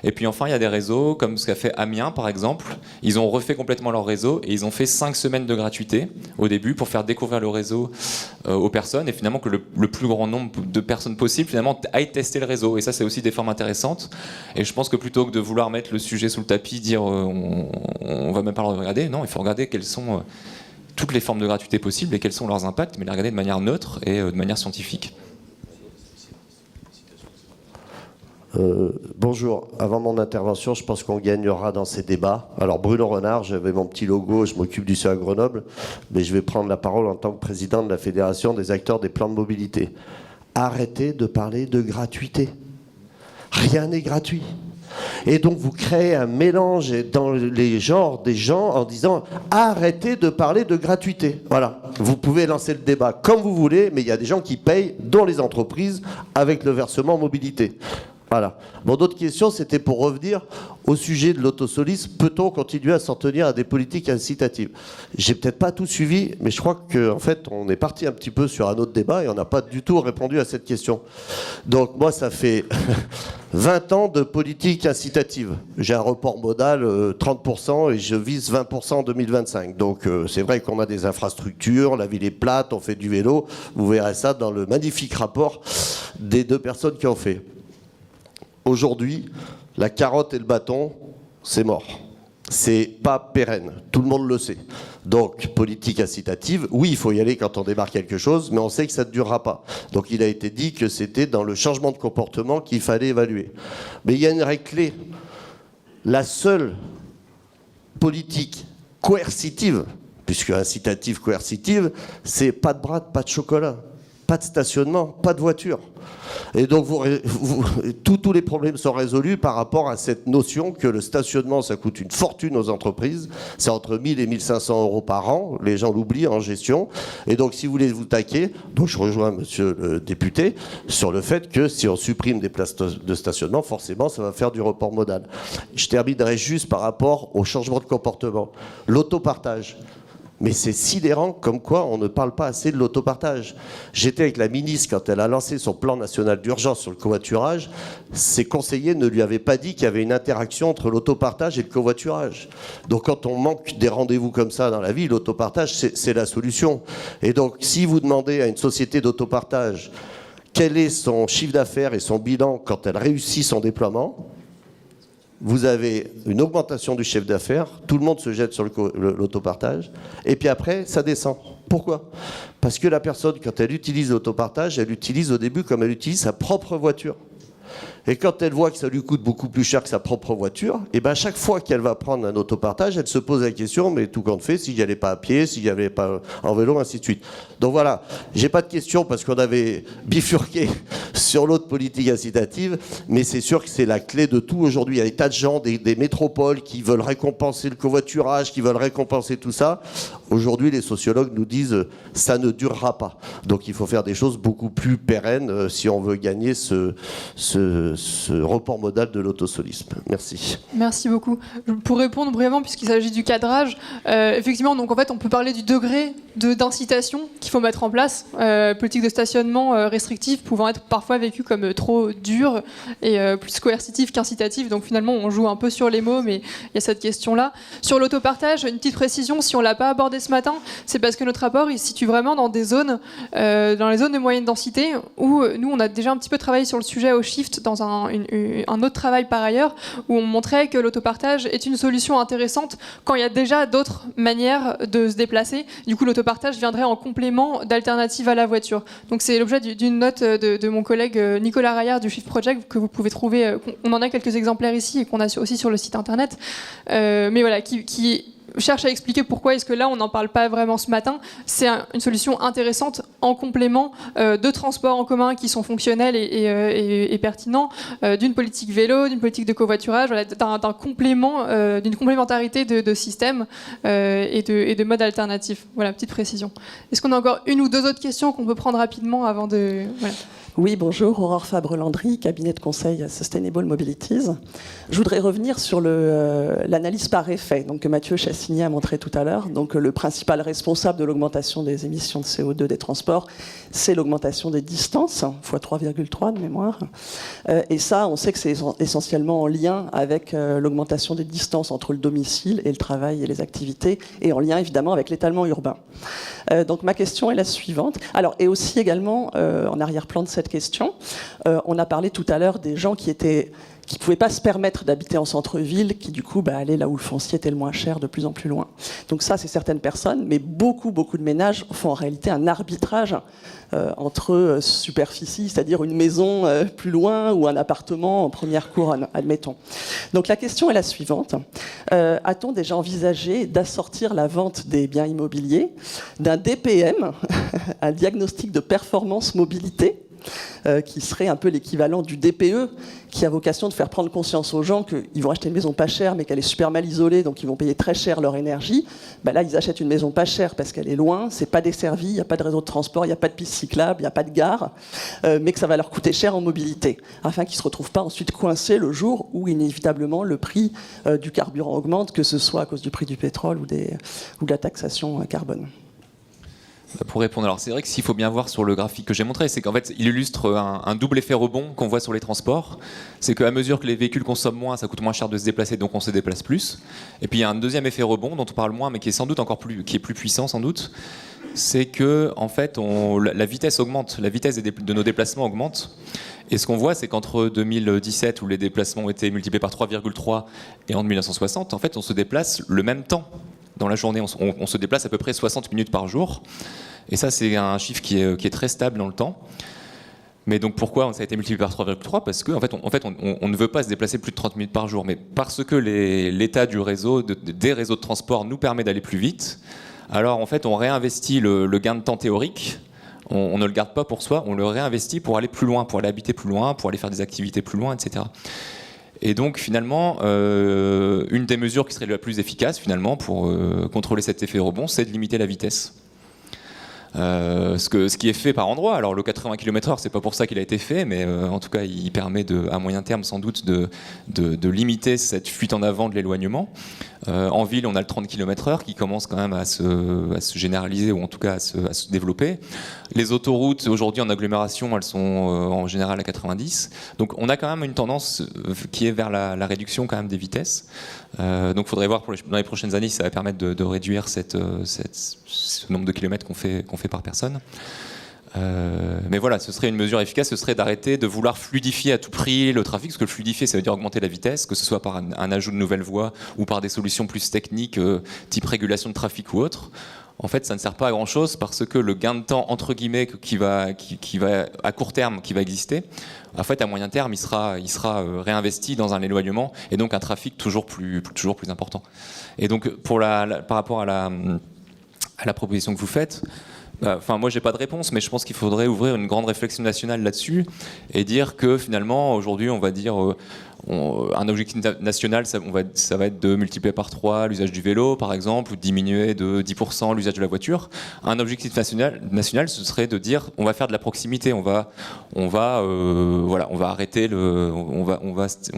Et puis enfin, il y a des réseaux comme ce qu'a fait Amiens par exemple. Ils ont refait complètement leur réseau et ils ont fait 5 semaines de gratuité au début pour faire découvrir le réseau aux personnes et finalement que le plus grand nombre de personnes possible finalement aillent tester le réseau. Et ça, c'est aussi des formes intéressantes. Et je pense que plutôt que de vouloir mettre le sujet sous le tapis, dire on va même pas le regarder, non, il faut regarder quelles sont toutes les formes de gratuité possibles et quels sont leurs impacts, mais les regarder de manière neutre et de manière scientifique. Bonjour. Avant mon intervention, je pense qu'on gagnera dans ces débats. Alors Bruno Renard, j'avais mon petit logo, je m'occupe du CA Grenoble, mais je vais prendre la parole en tant que président de la Fédération des acteurs des plans de mobilité. Arrêtez de parler de gratuité. Rien n'est gratuit. Et donc vous créez un mélange dans les genres des gens en disant arrêtez de parler de gratuité. Voilà, vous pouvez lancer le débat comme vous voulez, mais il y a des gens qui payent, dont les entreprises, avec le versement mobilité. Voilà. Bon, d'autres questions, c'était pour revenir au sujet de l'autosolisme. Peut-on continuer à s'en tenir à des politiques incitatives ? J'ai peut-être pas tout suivi, mais je crois qu'en fait, on est parti un petit peu sur un autre débat et on n'a pas du tout répondu à cette question. Donc moi, ça fait 20 ans de politique incitative. J'ai un report modal 30% et je vise 20% en 2025. Donc c'est vrai qu'on a des infrastructures, la ville est plate, on fait du vélo. Vous verrez ça dans le magnifique rapport des 2 personnes qui ont fait. Aujourd'hui, la carotte et le bâton, c'est mort. C'est pas pérenne. Tout le monde le sait. Donc, politique incitative, oui, il faut y aller quand on démarre quelque chose, mais on sait que ça ne durera pas. Donc, il a été dit que c'était dans le changement de comportement qu'il fallait évaluer. Mais il y a une règle clé. La seule politique coercitive, puisque incitative, coercitive, c'est pas de bras, pas de chocolat, pas de stationnement, pas de voiture. Et donc tous les problèmes sont résolus par rapport à cette notion que le stationnement, ça coûte une fortune aux entreprises. C'est entre 1 000 et 1 500 euros par an. Les gens l'oublient en gestion. Et donc, si vous voulez vous taquer, donc je rejoins monsieur le député sur le fait que si on supprime des places de stationnement, forcément, ça va faire du report modal. Je terminerai juste par rapport au changement de comportement. L'autopartage. Mais c'est sidérant comme quoi on ne parle pas assez de l'autopartage. J'étais avec la ministre quand elle a lancé son plan national d'urgence sur le covoiturage. Ses conseillers ne lui avaient pas dit qu'il y avait une interaction entre l'autopartage et le covoiturage. Donc quand on manque des rendez-vous comme ça dans la vie, l'autopartage, c'est la solution. Et donc si vous demandez à une société d'autopartage quel est son chiffre d'affaires et son bilan quand elle réussit son déploiement, vous avez une augmentation du chiffre d'affaires, tout le monde se jette sur l'autopartage, et puis après, ça descend. Pourquoi ? Parce que la personne, quand elle utilise l'autopartage, elle l'utilise au début comme elle utilise sa propre voiture. Et quand elle voit que ça lui coûte beaucoup plus cher que sa propre voiture, et ben à chaque fois qu'elle va prendre un autopartage, elle se pose la question, mais tout compte fait, si j'y allais pas à pied, si j'y allais pas en vélo, ainsi de suite. Donc voilà, j'ai pas de question parce qu'on avait bifurqué sur l'autre politique incitative, mais c'est sûr que c'est la clé de tout aujourd'hui. Il y a des tas de gens, des métropoles qui veulent récompenser le covoiturage, qui veulent récompenser tout ça. Aujourd'hui, les sociologues nous disent ça ne durera pas. Donc il faut faire des choses beaucoup plus pérennes si on veut gagner ce report modal de l'autosolisme. Merci. Merci beaucoup. Pour répondre brièvement, puisqu'il s'agit du cadrage, effectivement, donc en fait, on peut parler du degré d'incitation qu'il faut mettre en place. Politique de stationnement restrictive pouvant être parfois vécue comme trop dure et plus coercitive qu'incitative. Donc finalement, on joue un peu sur les mots, mais il y a cette question-là. Sur l'autopartage, une petite précision, si on ne l'a pas abordé ce matin, c'est parce que notre rapport, il se situe vraiment dans des zones, dans les zones de moyenne densité, où nous, on a déjà un petit peu travaillé sur le sujet au Shift dans un autre travail par ailleurs, où on montrait que l'autopartage est une solution intéressante quand il y a déjà d'autres manières de se déplacer. Du coup, l'autopartage viendrait en complément d'alternatives à la voiture. Donc c'est l'objet d'une note de mon collègue Nicolas Raillard du Shift Project que vous pouvez trouver. On en a quelques exemplaires ici et qu'on a aussi sur le site internet. Mais voilà, qui cherche à expliquer pourquoi est-ce que là on n'en parle pas vraiment ce matin. C'est une solution intéressante en complément de transports en commun qui sont fonctionnels et pertinents, d'une politique vélo, d'une politique de covoiturage, voilà, d'un complément, d'une complémentarité de systèmes et de modes alternatifs. Voilà, petite précision. Est-ce qu'on a encore une ou deux autres questions qu'on peut prendre rapidement avant de... Voilà. Oui, bonjour, Aurore Fabre-Landry, cabinet de conseil Sustainable Mobilities. Je voudrais revenir sur l'analyse par effet, donc, que Mathieu Chassigny a montré tout à l'heure. Donc, le principal responsable de l'augmentation des émissions de CO2 des transports, c'est l'augmentation des distances, fois 3,3 de mémoire. Et ça, on sait que c'est essentiellement en lien avec l'augmentation des distances entre le domicile et le travail et les activités, et en lien évidemment avec l'étalement urbain. Donc ma question est la suivante. Alors, et aussi également, en arrière-plan de cette question, on a parlé tout à l'heure des gens qui ne pouvaient pas se permettre d'habiter en centre-ville, qui du coup allaient là où le foncier était le moins cher, de plus en plus loin. Donc ça, c'est certaines personnes, mais beaucoup de ménages font en réalité un arbitrage entre superficie, c'est-à-dire une maison plus loin ou un appartement en première couronne, admettons. Donc la question est la suivante. A-t-on déjà envisagé d'assortir la vente des biens immobiliers d'un DPM, un diagnostic de performance mobilité, qui serait un peu l'équivalent du DPE, qui a vocation de faire prendre conscience aux gens qu'ils vont acheter une maison pas chère, mais qu'elle est super mal isolée, donc ils vont payer très cher leur énergie. Là, ils achètent une maison pas chère parce qu'elle est loin, c'est pas desservi, il n'y a pas de réseau de transport, il n'y a pas de piste cyclable, il n'y a pas de gare, mais que ça va leur coûter cher en mobilité, afin qu'ils ne se retrouvent pas ensuite coincés le jour où, inévitablement, le prix du carburant augmente, que ce soit à cause du prix du pétrole ou de la taxation carbone. Pour répondre, alors c'est vrai que s'il faut bien voir sur le graphique que j'ai montré, c'est qu'en fait il illustre un double effet rebond qu'on voit sur les transports. C'est qu'à mesure que les véhicules consomment moins, ça coûte moins cher de se déplacer, donc on se déplace plus. Et puis il y a un deuxième effet rebond dont on parle moins, mais qui est sans doute qui est plus puissant sans doute. C'est que en fait la vitesse augmente, la vitesse de nos déplacements augmente. Et ce qu'on voit, c'est qu'entre 2017, où les déplacements ont été multipliés par 3,3, et en 1960, en fait on se déplace le même temps. Dans la journée, on se déplace à peu près 60 minutes par jour. Et ça, c'est un chiffre qui est très stable dans le temps. Mais donc pourquoi ça a été multiplié par 3,3 ? Parce qu'en fait, on ne veut pas se déplacer plus de 30 minutes par jour. Mais parce que l'état du réseau, des réseaux de transport nous permet d'aller plus vite, alors en fait, on réinvestit le gain de temps théorique. On ne le garde pas pour soi, on le réinvestit pour aller plus loin, pour aller habiter plus loin, pour aller faire des activités plus loin, etc. Et donc finalement, une des mesures qui serait la plus efficace finalement pour contrôler cet effet rebond, c'est de limiter la vitesse. Ce qui est fait par endroit. Alors le 80 km/h, c'est pas pour ça qu'il a été fait, mais en tout cas, il permet à moyen terme sans doute de limiter cette fuite en avant de l'éloignement. En ville, on a le 30 km/h qui commence quand même à se généraliser, ou en tout cas à se développer. Les autoroutes, aujourd'hui en agglomération, elles sont en général à 90. Donc on a quand même une tendance qui est vers la réduction quand même des vitesses. Donc il faudrait voir dans les prochaines années si ça va permettre de réduire ce nombre de kilomètres qu'on fait par personne. Mais voilà, ce serait une mesure efficace, ce serait d'arrêter de vouloir fluidifier à tout prix le trafic, parce que le fluidifier, ça veut dire augmenter la vitesse, que ce soit par un ajout de nouvelles voies ou par des solutions plus techniques, type régulation de trafic ou autre. en fait, ça ne sert pas à grand-chose parce que le gain de temps, entre guillemets, qui va à court terme, qui va exister, en fait, à moyen terme, il sera réinvesti dans un éloignement et donc un trafic toujours plus important. Et donc, par rapport à la proposition que vous faites, enfin, moi, j'ai pas de réponse, mais je pense qu'il faudrait ouvrir une grande réflexion nationale là-dessus et dire que finalement, aujourd'hui, on va dire un objectif national, ça va être de multiplier par 3 l'usage du vélo, par exemple, ou de diminuer de 10% l'usage de la voiture. Un objectif national, ce serait de dire, on va faire de la proximité, on va arrêter on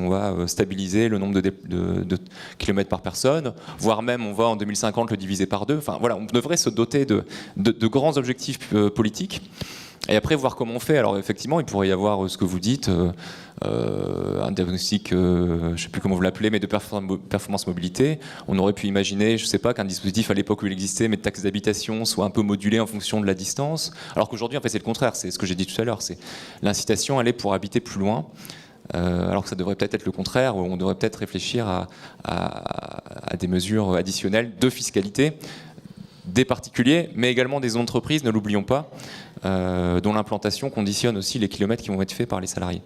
va stabiliser le nombre de kilomètres par personne, voire même on va en 2050 le diviser par 2. Enfin voilà, on devrait se doter de grands objectifs politiques. Et après, voir comment on fait. Alors, effectivement, il pourrait y avoir ce que vous dites, un diagnostic, je ne sais plus comment vous l'appelez, mais de performance mobilité. On aurait pu imaginer, je ne sais pas, qu'un dispositif à l'époque où il existait, mais de taxe d'habitation, soit un peu modulé en fonction de la distance. Alors qu'aujourd'hui, en fait, c'est le contraire. C'est ce que j'ai dit tout à l'heure. C'est l'incitation, elle est pour habiter plus loin. Alors que ça devrait peut-être être le contraire, où on devrait peut-être réfléchir à des mesures additionnelles de fiscalité des particuliers, mais également des entreprises, ne l'oublions pas, dont l'implantation conditionne aussi les kilomètres qui vont être faits par les salariés.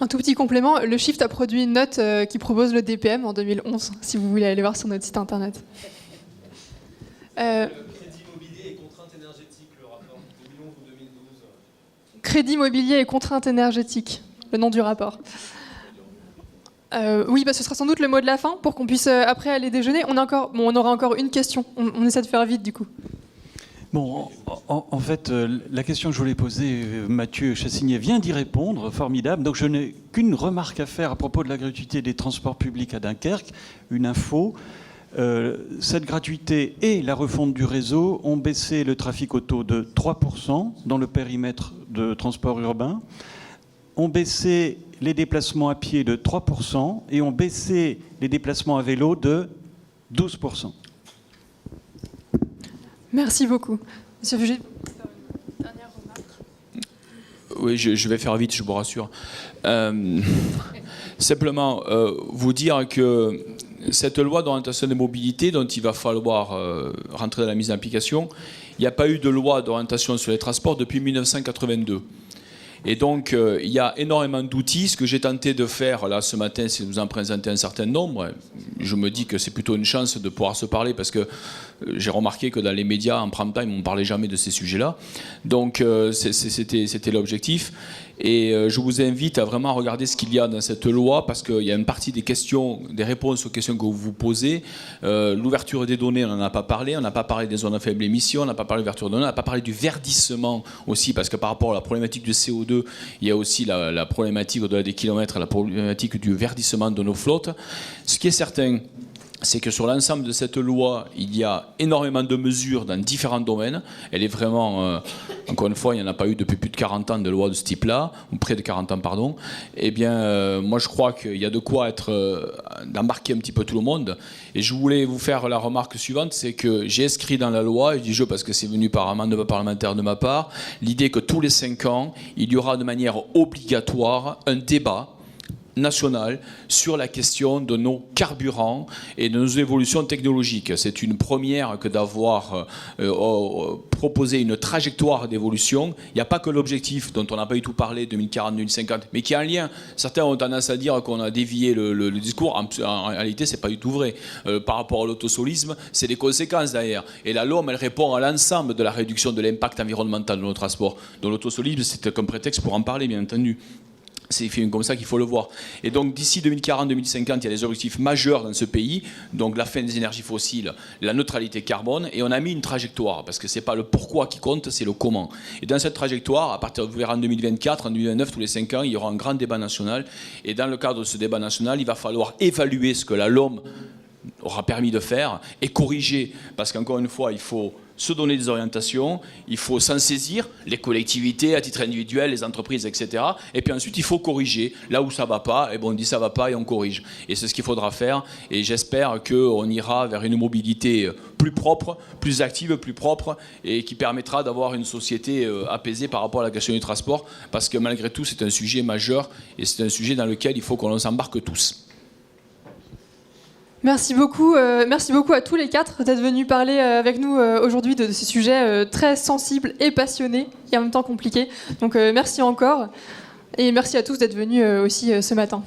Un tout petit complément, le Shift a produit une note qui propose le DPM en 2011, si vous voulez aller voir sur notre site internet. Le crédit immobilier et contrainte énergétique, le rapport 2011 ou 2012. Crédit immobilier et contrainte énergétique, le nom du rapport. Oui, ce sera sans doute le mot de la fin pour qu'on puisse après aller déjeuner. On aura encore une question. On essaie de faire vite du coup. Bon, en fait, la question que je voulais poser, Mathieu Chassignet vient d'y répondre, formidable. Donc je n'ai qu'une remarque à faire à propos de la gratuité des transports publics à Dunkerque. Une info. Cette gratuité et la refonte du réseau ont baissé le trafic auto de 3% dans le périmètre de transport urbain, ont baissé les déplacements à pied de 3% et ont baissé les déplacements à vélo de 12%. Merci beaucoup. Monsieur Fugit, dernière remarque. Oui, je vais faire vite, je vous rassure. Simplement, vous dire que cette loi d'orientation des mobilités dont il va falloir rentrer dans la mise en application, il n'y a pas eu de loi d'orientation sur les transports depuis 1982. Et donc, il y a énormément d'outils. Ce que j'ai tenté de faire là ce matin, c'est de vous en présenter un certain nombre. Je me dis que c'est plutôt une chance de pouvoir se parler parce que j'ai remarqué que dans les médias, en prime time, on ne parlait jamais de ces sujets-là. Donc, c'était l'objectif. Et je vous invite à vraiment regarder ce qu'il y a dans cette loi parce qu'il y a une partie des questions, des réponses aux questions que vous vous posez. L'ouverture des données, on n'en a pas parlé. On n'a pas parlé des zones à faible émission, on n'a pas parlé de l'ouverture des données, on n'a pas parlé du verdissement aussi parce que par rapport à la problématique du CO2, il y a aussi la problématique au-delà des kilomètres, la problématique du verdissement de nos flottes. Ce qui est certain, c'est que sur l'ensemble de cette loi, il y a énormément de mesures dans différents domaines. Elle est vraiment, encore une fois, il n'y en a pas eu depuis plus de 40 ans de loi de ce type-là, ou près de 40 ans, pardon. Eh bien, moi je crois qu'il y a de quoi d'embarquer un petit peu tout le monde. Et je voulais vous faire la remarque suivante, c'est que j'ai inscrit dans la loi, et je dis je parce que c'est venu par amendement parlementaire de ma part, l'idée que tous les 5 ans, il y aura de manière obligatoire un débat national sur la question de nos carburants et de nos évolutions technologiques. C'est une première que d'avoir proposé une trajectoire d'évolution. Il n'y a pas que l'objectif dont on n'a pas du tout parlé, 2040-2050, mais qui a un lien. Certains ont tendance à dire qu'on a dévié le discours. En réalité, c'est pas du tout vrai. Par rapport à l'autosolisme, c'est des conséquences derrière. Et la LOM, elle répond à l'ensemble de la réduction de l'impact environnemental de nos transports. Donc l'autosolisme, c'est comme prétexte pour en parler, bien entendu. C'est comme ça qu'il faut le voir. Et donc d'ici 2040-2050, il y a des objectifs majeurs dans ce pays, donc la fin des énergies fossiles, la neutralité carbone, et on a mis une trajectoire, parce que c'est pas le pourquoi qui compte, c'est le comment. Et dans cette trajectoire, à partir de en 2024, en 2029, tous les 5 ans, il y aura un grand débat national, et dans le cadre de ce débat national, il va falloir évaluer ce que la LOM aura permis de faire et corriger, parce qu'encore une fois, il faut se donner des orientations, il faut s'en saisir, les collectivités à titre individuel, les entreprises, etc. Et puis ensuite, il faut corriger. Là où ça ne va pas, et bon, on dit ça ne va pas et on corrige. Et c'est ce qu'il faudra faire. Et j'espère qu'on ira vers une mobilité plus propre, plus active, plus propre, et qui permettra d'avoir une société apaisée par rapport à la question du transport, parce que malgré tout, c'est un sujet majeur, et c'est un sujet dans lequel il faut qu'on s'embarque tous. Merci beaucoup à tous les quatre d'être venus parler avec nous aujourd'hui de ces sujets très sensibles et passionnés et en même temps compliqués. Donc merci encore et merci à tous d'être venus aussi ce matin.